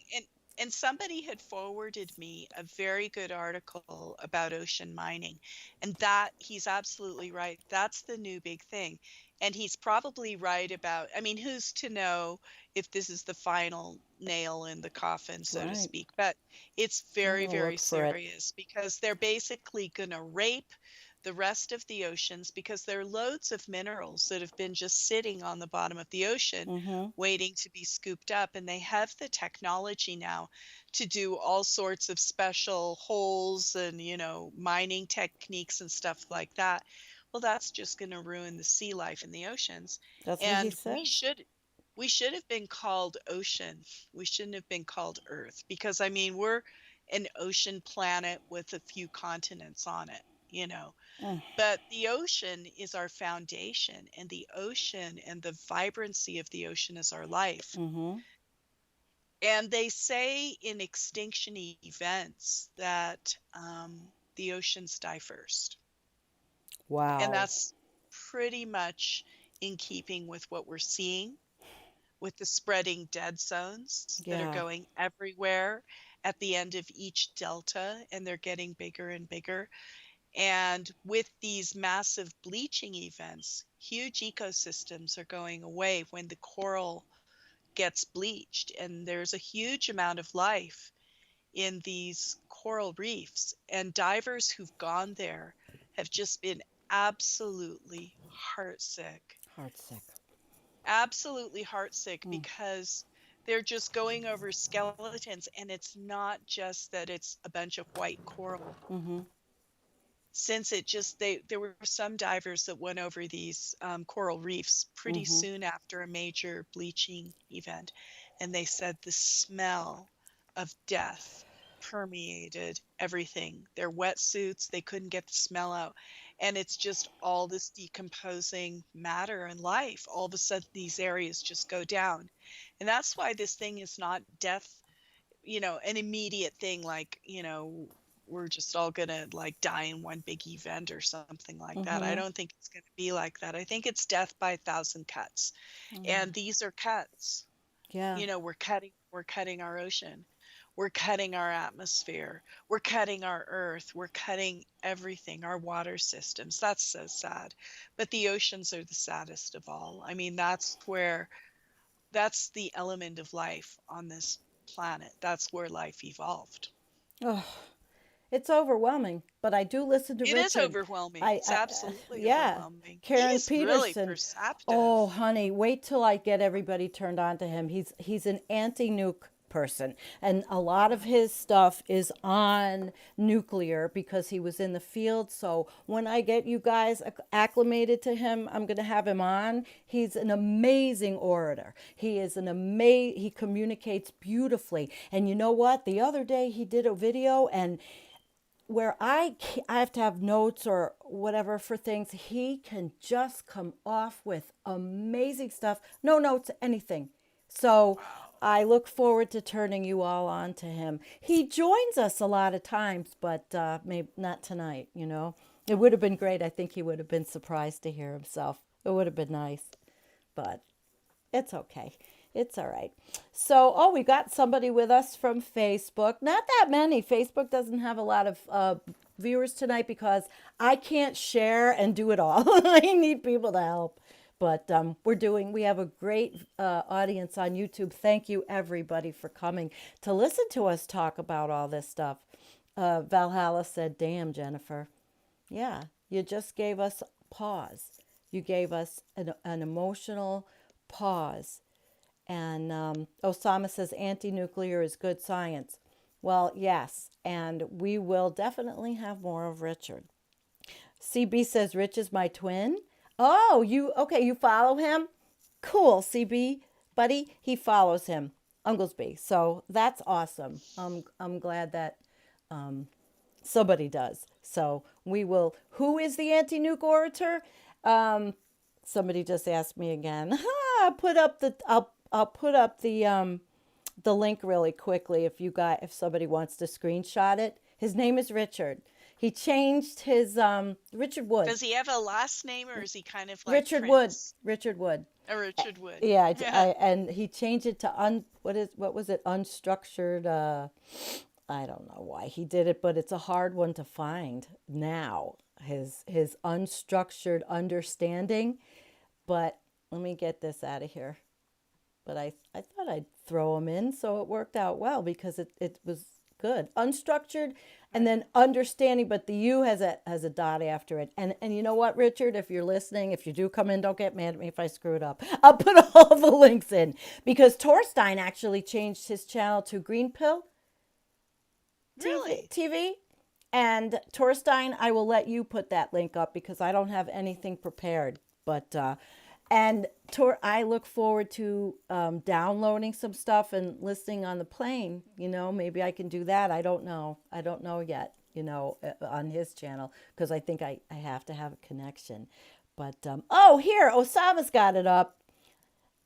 And somebody had forwarded me a very good article about ocean mining. And that he's absolutely right. That's the new big thing. And he's probably right about, I mean, who's to know if this is the final nail in the coffin, so to Right. speak. But it's I'm very, going to very look for it. serious because they're basically going to rape the rest of the oceans because there are loads of minerals that have been just sitting on the bottom of the ocean Mm-hmm. waiting to be scooped up. And they have the technology now to do all sorts of special holes and, mining techniques and stuff like that. Well, that's just going to ruin the sea life in the oceans. That's what he And said. we should have been called ocean. We shouldn't have been called Earth because, I mean, we're an ocean planet with a few continents on it. Mm. But the ocean is our foundation, and the ocean and the vibrancy of the ocean is our life. Mm-hmm. And they say in extinction events that the oceans die first. Wow. And that's pretty much in keeping with what we're seeing with the spreading dead zones that are Yeah. going everywhere at the end of each delta, and they're getting bigger and bigger. And with these massive bleaching events, huge ecosystems are going away when the coral gets bleached. And there's a huge amount of life in these coral reefs. And divers who've gone there have just been absolutely heartsick. Heartsick. Absolutely heartsick Mm. because they're just going over skeletons. And it's not just that it's a bunch of white coral. Mm-hmm. Since there were some divers that went over these coral reefs pretty Mm-hmm. soon after a major bleaching event, and they said the smell of death permeated everything. Their wetsuits, they couldn't get the smell out. and it's just all this decomposing matter and life. All of a sudden, these areas just go down. And that's why this thing is not death, an immediate thing, like, we're just all gonna like die in one big event or something like that. I Mm-hmm. don't think it's gonna be like that. I think it's death by a thousand cuts. And these are cuts. Yeah. We're cutting our ocean. We're cutting our atmosphere. We're cutting our earth. We're cutting everything, our water systems. That's so sad. But the oceans are the saddest of all. I mean, that's the element of life on this planet. That's where life evolved. Oh, it's overwhelming, but I do listen to It is Richard. overwhelming. I, It's I absolutely yeah, overwhelming. Karen He's really Peterson. perceptive. Oh, honey, wait till I get everybody turned on to him. He's an anti-nuke person, and a lot of his stuff is on nuclear because he was in the field. So when I get you guys acclimated to him, I'm going to have him on. He's an amazing orator. He communicates beautifully. And you know what? The other day he did a video, and where I have to have notes or whatever for things, he can just come off with amazing stuff. No notes, anything. So I look forward to turning you all on to him. He joins us a lot of times, but maybe not tonight, It would have been great. I think he would have been surprised to hear himself. It would have been nice, but it's okay. It's all right. So, we got somebody with us from Facebook. Not that many. Facebook doesn't have a lot of viewers tonight because I can't share and do it all. I need people to help. But we have a great audience on YouTube. Thank you, everybody, for coming to listen to us talk about all this stuff. Valhalla said, damn, Jennifer. Yeah, you just gave us pause. You gave us an emotional pause. And Osama says anti-nuclear is good science. Well, yes, and we will definitely have more of Richard. CB says Rich is my twin. Oh, you follow him? Cool, CB, buddy. He follows him, Unglesby. So that's awesome. I'm glad that somebody does. So we will. Who is the anti-nuke orator? Somebody just asked me again. I'll put up the link really quickly if somebody wants to screenshot it. His name is Richard. He changed his Richard Wood. Does he have a last name, or is he kind of like Richard Prince? Wood. Richard Wood. Richard Wood. Yeah, and he changed it to what was it? Unstructured. I don't know why he did it, but it's a hard one to find now. His unstructured understanding. But let me get this out of here. But I thought I'd throw him in, so it worked out well because it was good. Unstructured and then understanding, but the U has a dot after it. And you know what, Richard, if you're listening, if you do come in, don't get mad at me if I screw it up. I'll put all the links in because Torstein actually changed his channel to Green Pill Really? TV. And Torstein, I will let you put that link up because I don't have anything prepared. But I look forward to downloading some stuff and listening on the plane. Maybe I can do that. I don't know yet. On his channel because I think I have to have a connection. But here Osama's got it up.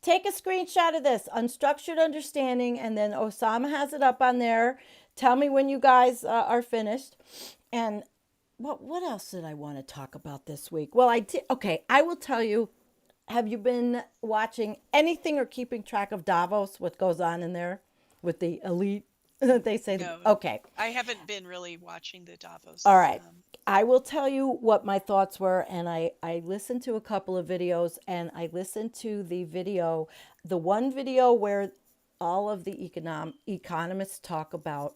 Take a screenshot of this unstructured understanding, and then Osama has it up on there. Tell me when you guys are finished. And what else did I want to talk about this week? Well, I did. Okay, I will tell you. Have you been watching anything or keeping track of Davos? What goes on in there with the elite? They say. No. Okay. I haven't been really watching the Davos. All right. I will tell you what my thoughts were, and I listened to a couple of videos, and I listened to the one video where all of the economists talk about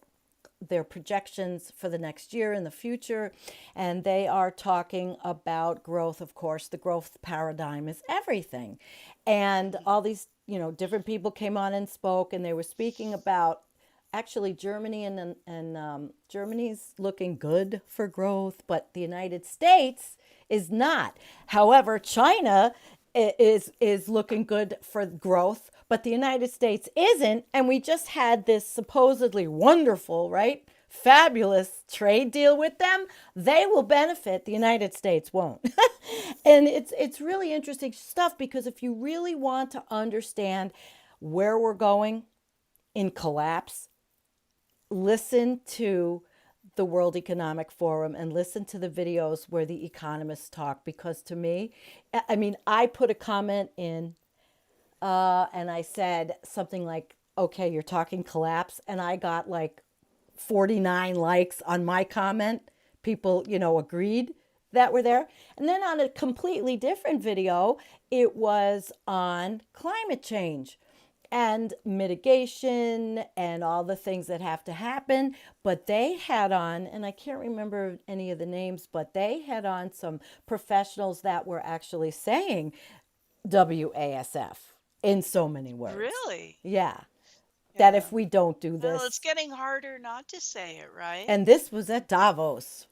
their projections for the next year and the future, and they are talking about growth. Of course, the growth paradigm is everything, and all these different people came on and spoke, and they were speaking about actually Germany and Germany's looking good for growth, but the United States is not. However, China is looking good for growth, but the United States isn't. And we just had this supposedly wonderful, right, fabulous trade deal with them, they will benefit, the United States won't. And it's really interesting stuff, because if you really want to understand where we're going in collapse, listen to the World Economic Forum and listen to the videos where the economists talk. Because to me, I mean, I put a comment in and I said something like, okay, you're talking collapse. And I got like 49 likes on my comment. People, agreed that were there. And then on a completely different video, it was on climate change and mitigation and all the things that have to happen. But they had on, and I can't remember any of the names, but they had on some professionals that were actually saying WASF in so many words. Really? Yeah. That Yeah. if we don't do Well, it's this. getting harder not to say it, right? And this was at Davos.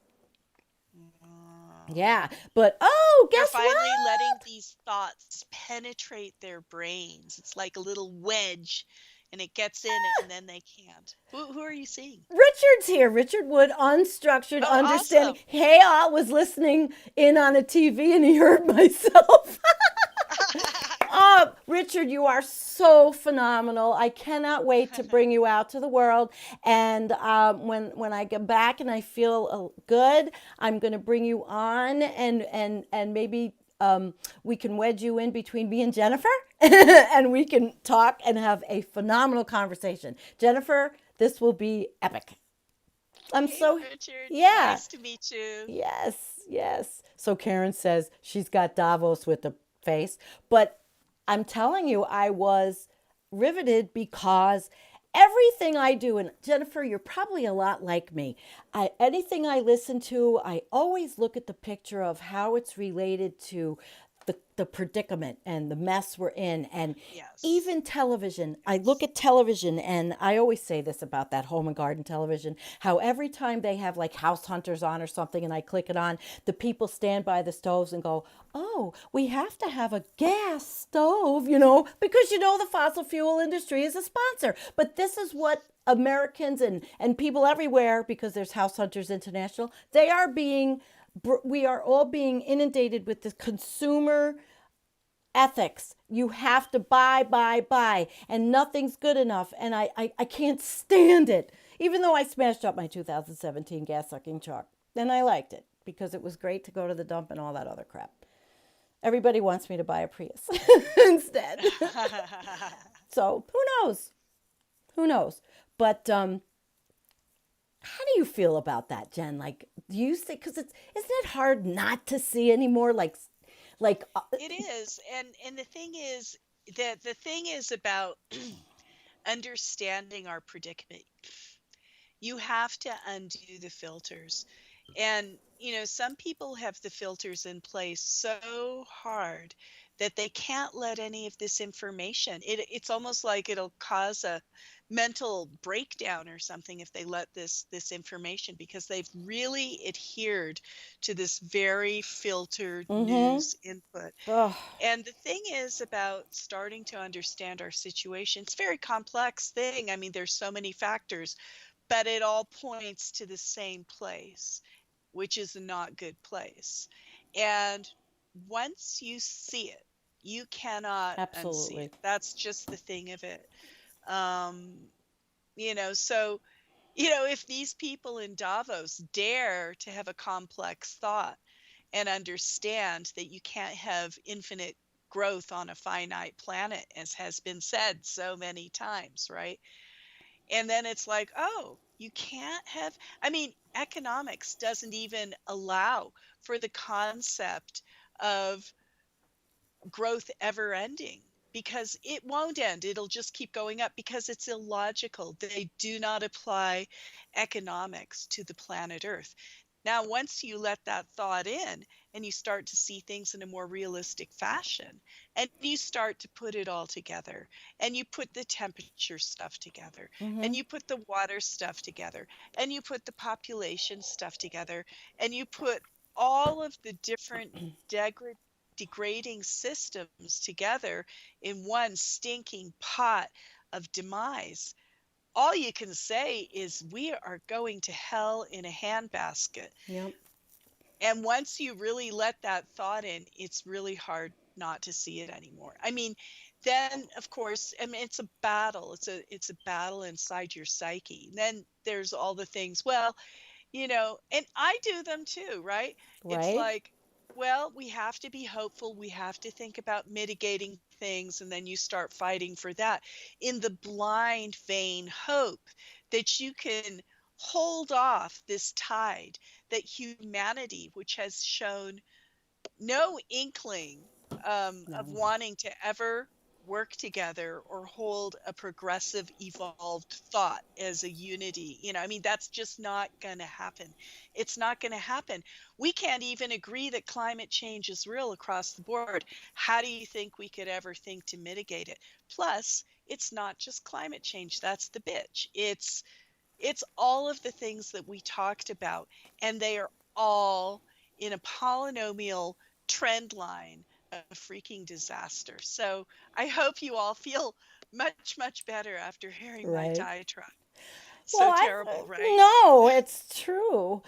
Oh. Yeah. But, They're guess finally letting what? these thoughts penetrate their brains. It's like a little wedge, and it gets in, and then they can't. Who are you seeing? Richard's here. Richard Wood, Unstructured Oh, Understanding. awesome. Hey, I was listening in on a TV and he heard myself. Oh, Richard, you are so phenomenal. I cannot wait to bring you out to the world. And when I get back and I feel good, I'm going to bring you on, and maybe we can wedge you in between me and Jennifer, and we can talk and have a phenomenal conversation. Jennifer, this will be epic. I'm Hey, so, Richard. yeah. Nice to meet you. Yes, yes. So Karen says she's got Davos with the face. But I'm telling you, I was riveted, because everything I do, and Jennifer, you're probably a lot like me. Anything I listen to, I always look at the picture of how it's related to the predicament and the mess we're in. And Yes. even television, I look at television, and I always say this about that home and garden television, how every time they have like House Hunters on or something and I click it on, the people stand by the stoves and go, oh, we have to have a gas stove, because the fossil fuel industry is a sponsor. But this is what Americans and people everywhere, because there's House Hunters International, we are all being inundated with this consumer ethics. You have to buy, and nothing's good enough. And I can't stand it. Even though I smashed up my 2017 gas sucking truck, and I liked it because it was great to go to the dump and all that other crap. Everybody wants me to buy a Prius instead. So who knows? Who knows? But how do you feel about that, Jen? Like, do you see? Because isn't it hard not to see anymore? Like. It is. And the thing is that the thing is about understanding our predicament. You have to undo the filters. And, some people have the filters in place so hard that they can't let any of this information. It's almost like it'll cause a mental breakdown or something if they let this information, because they've really adhered to this very filtered news input. Oh, And the thing is about starting to understand our situation. It's a very complex thing. I mean, there's so many factors, but it all points to the same place, which is a not good place. And once you see it, you cannot unsee absolutely. it. That's just the thing of it. So, if these people in Davos dare to have a complex thought and understand that you can't have infinite growth on a finite planet, as has been said so many times, right? And then it's like, oh, you can't have, I mean, economics doesn't even allow for the concept of growth ever ending, because it won't end. It'll just keep going up because it's illogical. They do not apply economics to the planet Earth. Now, once you let that thought in and you start to see things in a more realistic fashion, and you start to put it all together, and you put the temperature stuff together, and you put the water stuff together, and you put the population stuff together, and you put all of the different degrading systems together in one stinking pot of demise, all you can say is we are going to hell in a handbasket. Yep. And once you really let that thought in, it's really hard not to see it anymore. I mean, then of course, I mean, it's a battle. It's a battle inside your psyche. Then there's all the things, well, and I do them too, right? It's Right. like, well, we have to be hopeful. We have to think about mitigating things. And then you start fighting for that in the blind, vain hope that you can hold off this tide that humanity, which has shown no inkling of No. wanting to ever work together or hold a progressive, evolved thought as a unity. I mean, that's just not going to happen. It's not going to happen. We can't even agree that climate change is real across the board. How do you think we could ever think to mitigate it? Plus, it's not just climate change. That's the bitch. It's all of the things that we talked about, and they are all in a polynomial trend line of freaking disaster. So I hope you all feel much, much better after hearing my Right. diatribe. Well, So terrible, right? no, it's true.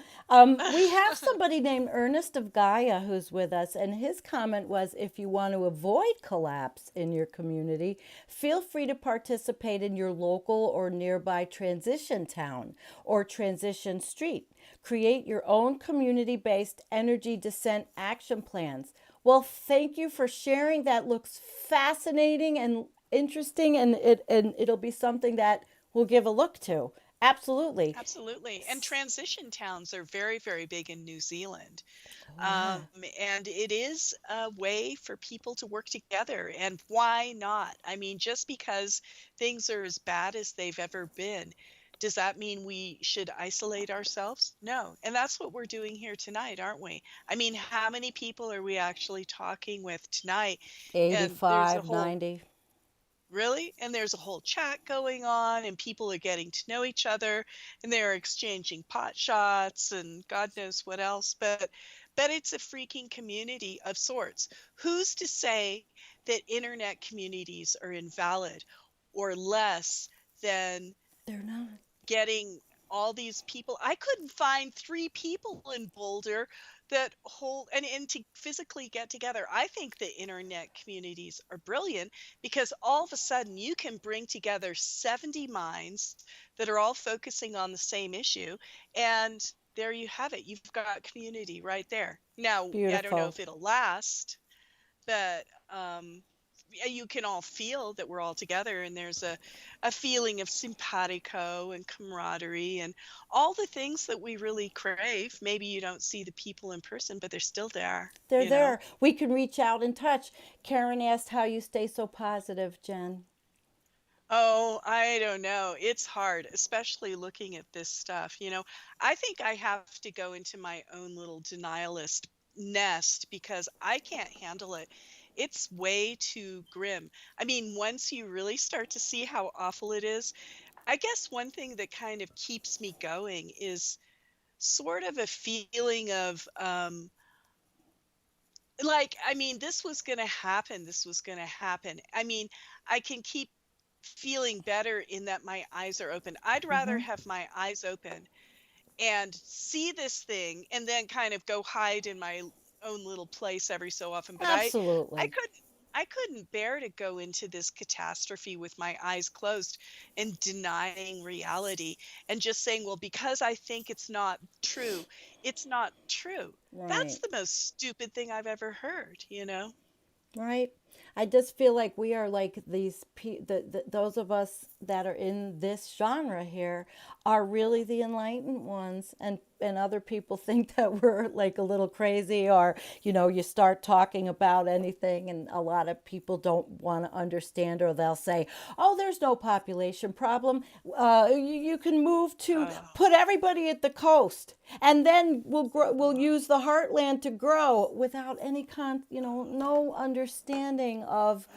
We have somebody named Ernest of Gaia who's with us, and his comment was if you want to avoid collapse in your community, feel free to participate in your local or nearby transition town or transition street. Create your own community based energy descent action plans. Well, thank you for sharing. That looks fascinating and interesting, and it'll be something that we'll give a look to. Absolutely. Absolutely. And transition towns are very, very big in New Zealand. Oh, Um, yeah. and it is a way for people to work together. And why not? I mean, just because things are as bad as they've ever been, does that mean we should isolate ourselves? No. And that's what we're doing here tonight, aren't we? I mean, how many people are we actually talking with tonight? And there's a 85, whole 90. Really? And there's a whole chat going on, and people are getting to know each other, and they're exchanging pot shots and God knows what else. But it's a freaking community of sorts. Who's to say that internet communities are invalid or less than They're not. getting all these people? I couldn't find 3 people in Boulder that hold and to physically get together. I think the internet communities are brilliant because all of a sudden you can bring together 70 minds that are all focusing on the same issue, and there you have it. You've got community right there. Now, I don't know Beautiful. if it'll last, but you can all feel that we're all together, and there's a feeling of simpatico and camaraderie and all the things that we really crave. Maybe you don't see the people in person, but they're still there, They're you know? there. We can reach out and touch. Karen asked how you stay so positive, Jen. Oh, I don't know. It's hard, especially looking at this stuff. I think I have to go into my own little denialist nest because I can't handle it. It's way too grim. I mean, once you really start to see how awful it is, I guess one thing that kind of keeps me going is sort of a feeling of like, I mean, this was going to happen. This was going to happen. I mean, I can keep feeling better in that my eyes are open. I'd rather Mm-hmm. have my eyes open and see this thing and then kind of go hide in my own little place every so often. But I Absolutely. couldn't bear to go into this catastrophe with my eyes closed and denying reality and just saying, well, because I think it's not true, it's not true. That's Right. the most stupid thing I've ever heard. Right. I just feel like we are like those of us that are in this genre here are really the enlightened ones, and other people think that we're like a little crazy, or you start talking about anything and a lot of people don't want to understand, or they'll say, oh, there's no population problem. You can move to Oh, put everybody at the coast, and then we'll use the heartland to grow without any no understanding of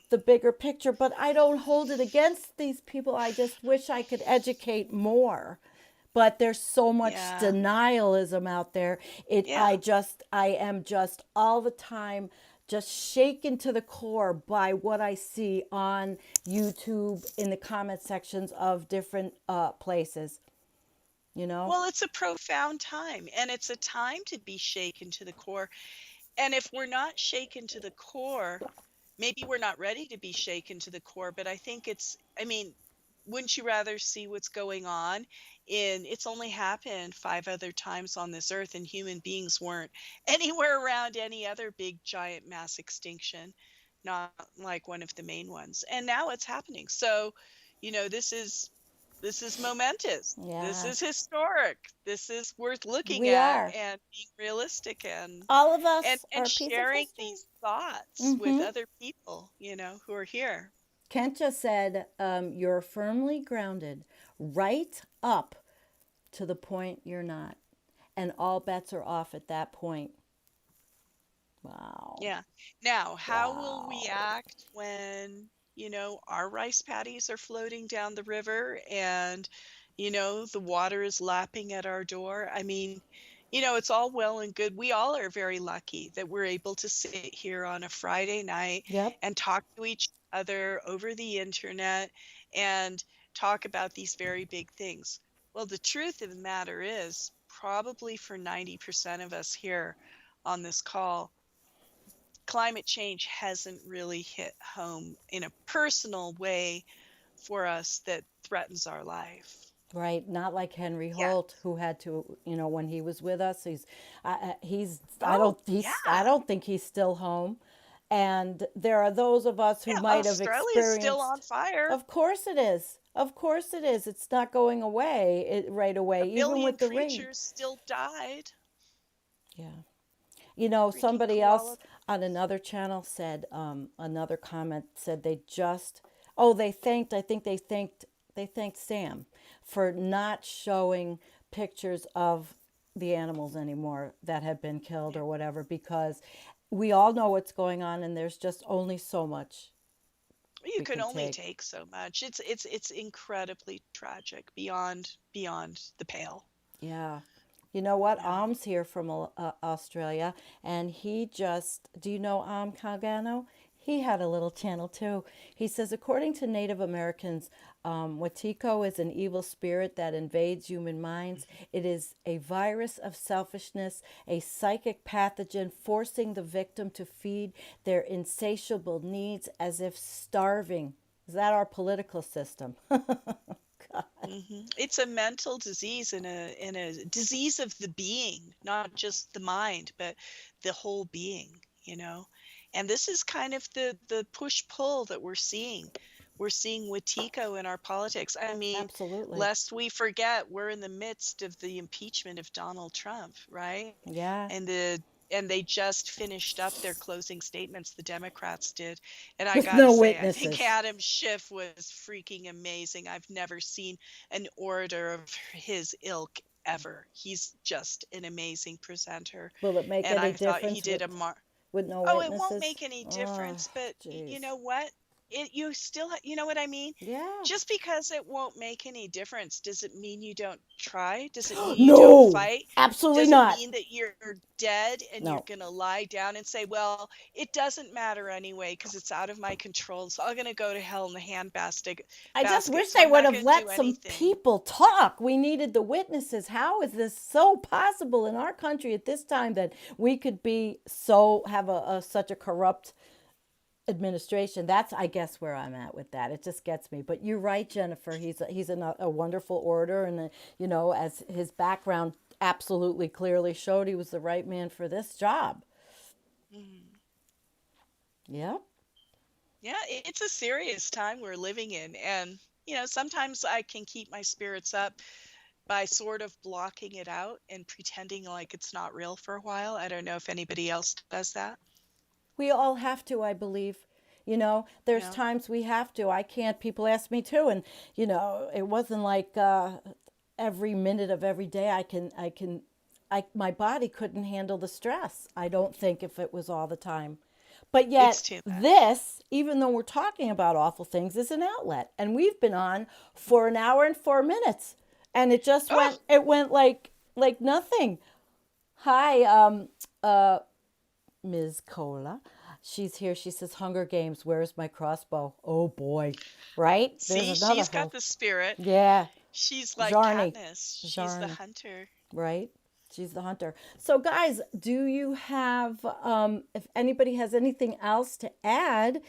the bigger picture. But I don't hold it against these people. I just wish I could educate more. But there's so much yeah, denialism out there. yeah. I am just all the time just shaken to the core by what I see on YouTube in the comment sections of different places, you know? Well, it's a profound time, and it's a time to be shaken to the core. And if we're not shaken to the core, maybe we're not ready to be shaken to the core, but I think I mean, wouldn't you rather see what's going on it's only happened 5 other times on this earth, and human beings weren't anywhere around any other big giant mass extinction, not like one of the main ones. And now it's happening. So, this is momentous. This Yeah, is historic. This is worth looking we at are. and being realistic and All of and us are and a piece of sharing history. these thoughts with Mm-hmm. other people, who are here. Kent just said, you're firmly grounded right up to the point you're not. And all bets are off at that point. Wow. Yeah. Now, how will we Wow. act when, our rice paddies are floating down the river and, the water is lapping at our door? I mean, it's all well and good. We all are very lucky that we're able to sit here on a Friday night Yep. and talk to each other over the internet and talk about these very big things. Well, the truth of the matter is, probably for 90% of us here on this call, climate change hasn't really hit home in a personal way for us that threatens our life. Right. Not like Henry Yeah. Holt, who had to, when he was with us, Oh, yeah. I don't think he's still home. And there are those of us who Yeah. might have Australia's still on experienced, fire. of course it is. Of course it is. It's not going away right A away, even billion with the rain. creatures still died. Yeah. Freaking Somebody koala. else on another channel said, another comment said they thanked Sam for not showing pictures of the animals anymore that had been killed Yeah. or whatever, because we all know what's going on and there's just only so much You we can can only take. take so much. It's incredibly tragic, beyond the pale. Yeah. You know what? Yeah. Am's here from Australia, and do you know Am Cagano? He had a little channel too. He says, according to Native Americans, Watiko is an evil spirit that invades human minds. It is a virus of selfishness, a psychic pathogen forcing the victim to feed their insatiable needs as if starving. Is that our political system? It's a mental disease and a disease of the being, not just the mind, but the whole being. And this is kind of the push-pull that we're seeing. We're seeing Watiko in our politics. I mean, Absolutely. lest we forget, we're in the midst of the impeachment of Donald Trump, right? Yeah. And they just finished up their closing statements, the Democrats did. And I With gotta no say, I think witnesses. Adam Schiff was freaking amazing. I've never seen an orator of his ilk ever. He's just an amazing presenter. Will it make And any I thought he difference did with no oh, it won't witnesses? make any Oh, difference, but you jeez. know what? You still, you know what I mean? Yeah. Just because it won't make any difference, does it mean you don't try? Does it mean you don't No, fight? absolutely Does it not. mean that you're dead and you're No. going to lie down and say, well, it doesn't matter anyway because it's out of my control. So I'm going to go to hell in the I just basket. wish So they I'm would not have going to do let some anything. people talk. We needed the witnesses. How is this so possible in our country at this time that we could have such a corrupt administration? That's, I guess, where I'm at with that. It just gets me. But you're right, Jennifer. He's a wonderful orator, and as his background absolutely clearly showed, he was the right man for this job. Mhm. Yep. Yeah, it's a serious time we're living in. And, sometimes I can keep my spirits up by sort of blocking it out and pretending like it's not real for a while. I don't know if anybody else does that. We all have to, I believe. There's Yeah. times we have to. I can't. People ask me too, and it wasn't like every minute of every day my body couldn't handle the stress. I don't think, if it was all the time. But It's yet, too much. this, even though we're talking about awful things, is an outlet. And we've been on for an hour and 4 minutes. And it just Oh, went like nothing. Hi, Ms. Cola. She's here. She says, Hunger Games, where's my crossbow? Oh boy. Right? See, There's another she's got whole. the spirit. Yeah. She's like Zarni. Katniss. She's the Zarni. hunter. Right? She's the hunter. So, guys, do you have, if anybody has anything else to add,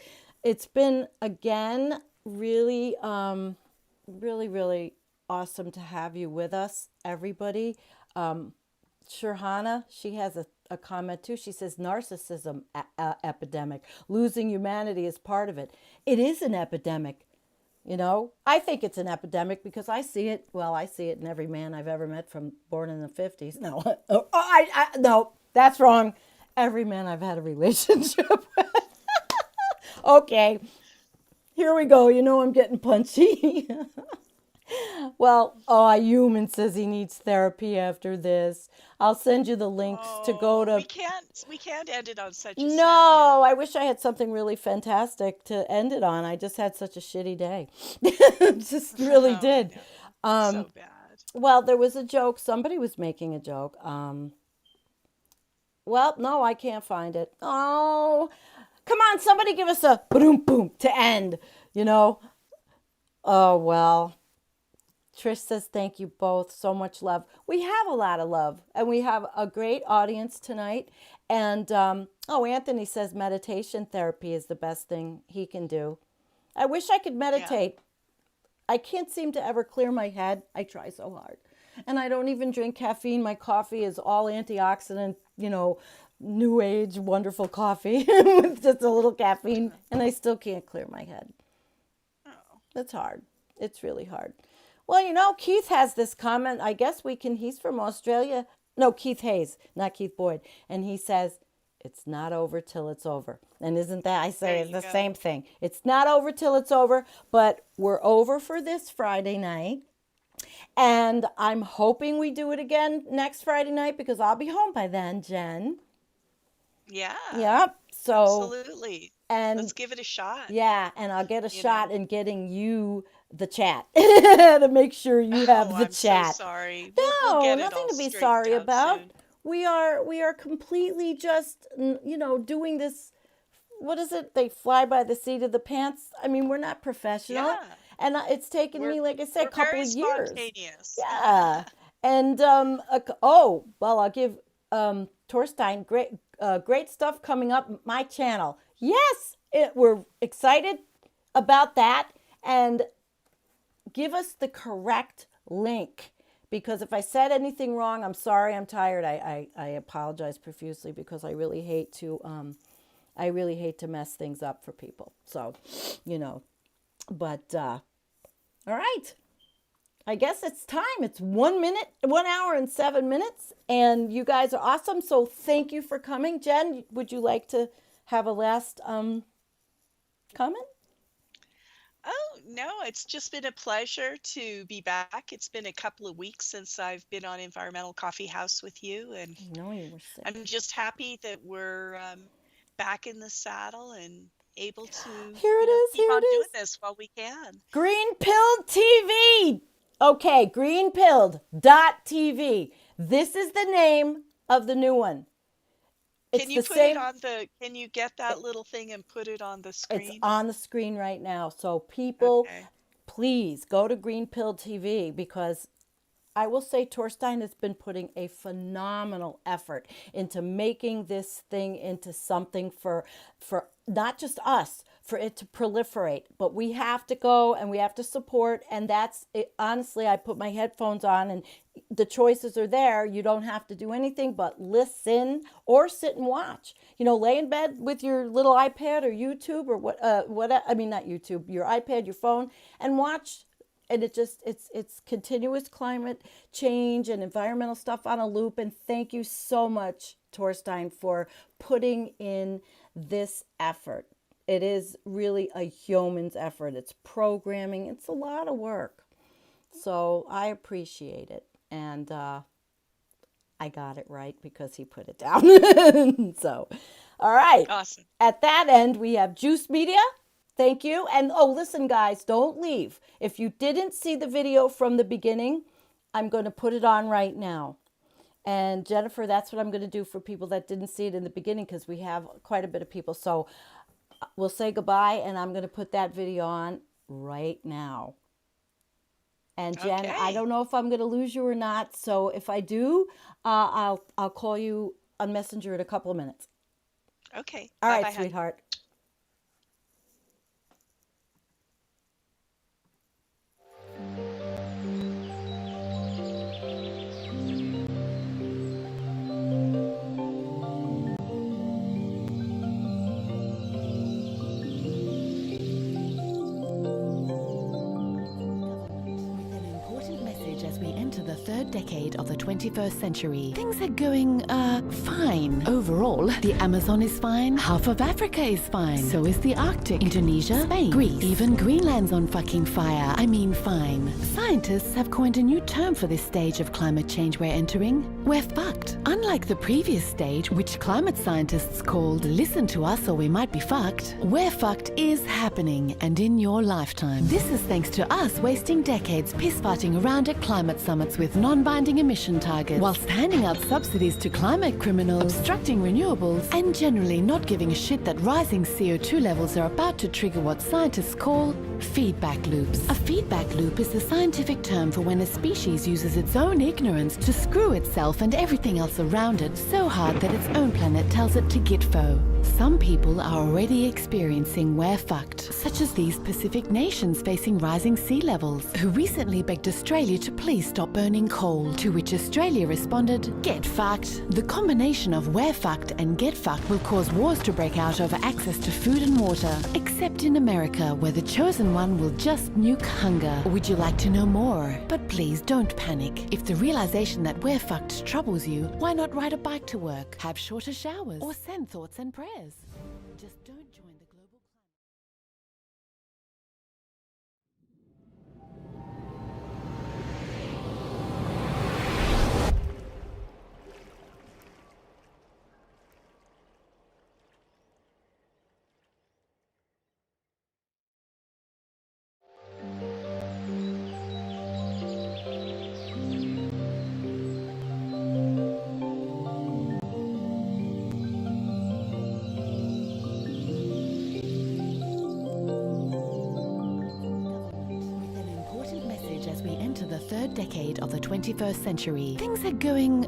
it's been, again, really, really awesome to have you with us, everybody. Shirhana, she has a comment too. She says, narcissism epidemic. Losing humanity is part of it. It is an epidemic. You know, I think it's an epidemic because I see it. Well, I see it in every man I've ever met from born in the 50s. No, no, that's wrong. Every man I've had a relationship with. Okay, here we go. You know I'm getting punchy. Well, Human says he needs therapy after this. I'll send you the links to go to. We can't end it on such a sad No, note. I wish I had something really fantastic to end it on. I just had such a shitty day. Just really Oh, did. no. So bad. Well, there was a joke. Somebody was making a joke. Well, no, I can't find it. Oh, come on. Somebody give us a boom boom to end, you know. Oh, well. Trish says, thank you both. So much love. We have a lot of love, and we have a great audience tonight. And, Anthony says meditation therapy is the best thing he can do. I wish I could meditate. I can't seem to ever clear my head. I try so hard. And I don't even drink caffeine. My coffee is all antioxidant, new age, wonderful coffee with just a little caffeine. And I still can't clear my head. Oh. It's hard. It's really hard. Well, Keith has this comment. I guess he's from Australia. No, Keith Hayes, not Keith Boyd. And he says, it's not over till it's over. And isn't that, I say, it's the same thing. It's not over till it's over, but we're over for this Friday night. And I'm hoping we do it again next Friday night because I'll be home by then, Jen. Yeah. Yep. So, absolutely. And let's give it a shot. Yeah, and I'll get a shot in getting you the chat to make sure you have the chat. So sorry. No, we'll nothing to be sorry about. Soon. We are completely just doing this. What is it? They fly by the seat of the pants. I mean, we're not professional, and it's taken me, like I said, a couple of years. Spontaneous. Yeah, and I'll give Torstein great stuff coming up my channel. Yes, we're excited about that, and give us the correct link, because if I said anything wrong, I'm sorry. I'm tired. I apologize profusely because I really hate to mess things up for people. So, but all right. I guess it's time. It's 1 hour and 7 minutes, and you guys are awesome. So thank you for coming. Jen, would you like to have a last comment? Oh, no, it's just been a pleasure to be back. It's been a couple of weeks since I've been on Environmental Coffee House with you, and I know you were sick. I'm just happy that we're back in the saddle and able to keep on doing this while we can. Green Pilled TV. Okay, greenpilled.tv. This is the name of the new one. Can you get that little thing and put it on the screen? It's on the screen right now. So people, please go to Green Pill TV, because I will say Torstein has been putting a phenomenal effort into making this thing into something for not just us, for it to proliferate. But we have to go and we have to support. And that's it. Honestly, I put my headphones on and the choices are there. You don't have to do anything but listen or sit and watch. Lay in bed with your little iPad or YouTube or not YouTube, your iPad, your phone, and watch. And it's continuous climate change and environmental stuff on a loop. And thank you so much, Torstein, for putting in this effort. It is really a human's effort. It's programming. It's a lot of work. So I appreciate it. And I got it right because he put it down. So, all right. Awesome. At that end, we have Juice Media. Thank you. And listen, guys, don't leave. If you didn't see the video from the beginning, I'm going to put it on right now. And Jennifer, that's what I'm going to do for people that didn't see it in the beginning, because we have quite a bit of people. So we'll say goodbye, and I'm going to put that video on right now. And Jen, Okay. I don't know if I'm going to lose you or not. So if I do, I'll call you on Messenger in a couple of minutes. Okay. All Bye-bye, right, hon. sweetheart. With an important message as we enter the third decade of the 21st century. Things are going, fine. Overall, the Amazon is fine, half of Africa is fine, so is the Arctic, Indonesia, Spain, Greece, even Greenland's on fucking fire. I mean fine. Scientists have coined a new term for this stage of climate change we're entering. We're fucked. Unlike the previous stage, which climate scientists called listen to us or we might be fucked, where fucked is happening and in your lifetime. This is thanks to us wasting decades piss-farting around at climate summits with non-binding emission targets, whilst handing out subsidies to climate criminals, obstructing renewables, and generally not giving a shit that rising CO2 levels are about to trigger what scientists call feedback loops. A feedback loop is the scientific term for when a species uses its own ignorance to screw itself and everything else around it so hard that its own planet tells it to git fo. Some people are already experiencing we're fucked, such as these Pacific nations facing rising sea levels, who recently begged Australia to please stop burning coal, to which Australia responded, get fucked. The combination of we're fucked and get fucked will cause wars to break out over access to food and water, except in America, where the chosen one will just nuke hunger. Would you like to know more? But please don't panic. If the realization that we're fucked troubles you, why not ride a bike to work, have shorter showers, or send thoughts and prayers? Just don't join the global climate. With an important message as we enter the third decade of the 21st century. Things are going,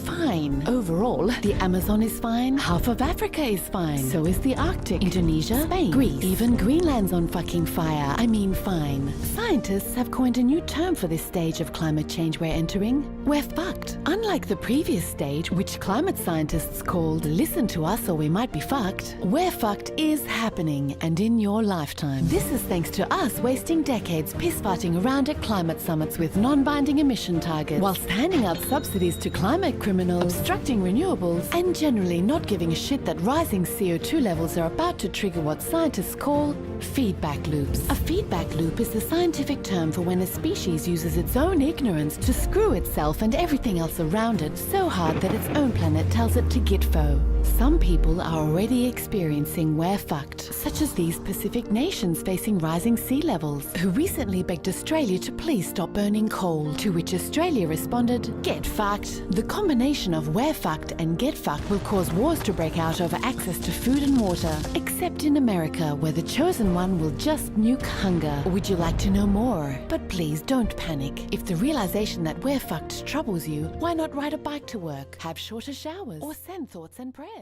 fine. Overall, the Amazon is fine, half of Africa is fine, so is the Arctic, Indonesia, Spain, Greece, even Greenland's on fucking fire. I mean fine. Scientists have coined a new term for this stage of climate change we're entering. We're fucked. Unlike the previous stage, which climate scientists called listen to us or we might be fucked, we're fucked is happening and in your lifetime. This is thanks to us wasting decades piss-farting around at climate summits with non-binding emission targets, whilst handing out subsidies to climate criminals, obstructing renewables, and generally not giving a shit that rising CO2 levels are about to trigger what scientists call feedback loops. A feedback loop is the scientific term for when a species uses its own ignorance to screw itself and everything else around it so hard that its own planet tells it to git fo. Some people are already experiencing we're fucked, such as these Pacific nations facing rising sea levels, who recently begged Australia to please stop burning coal, to which Australia responded, get fucked. The combination of we're fucked and get fucked will cause wars to break out over access to food and water, except in America, where the chosen one will just nuke hunger. Would you like to know more? But please don't panic. If the realization that we're fucked troubles you, why not ride a bike to work, have shorter showers, or send thoughts and prayers?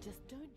Just don't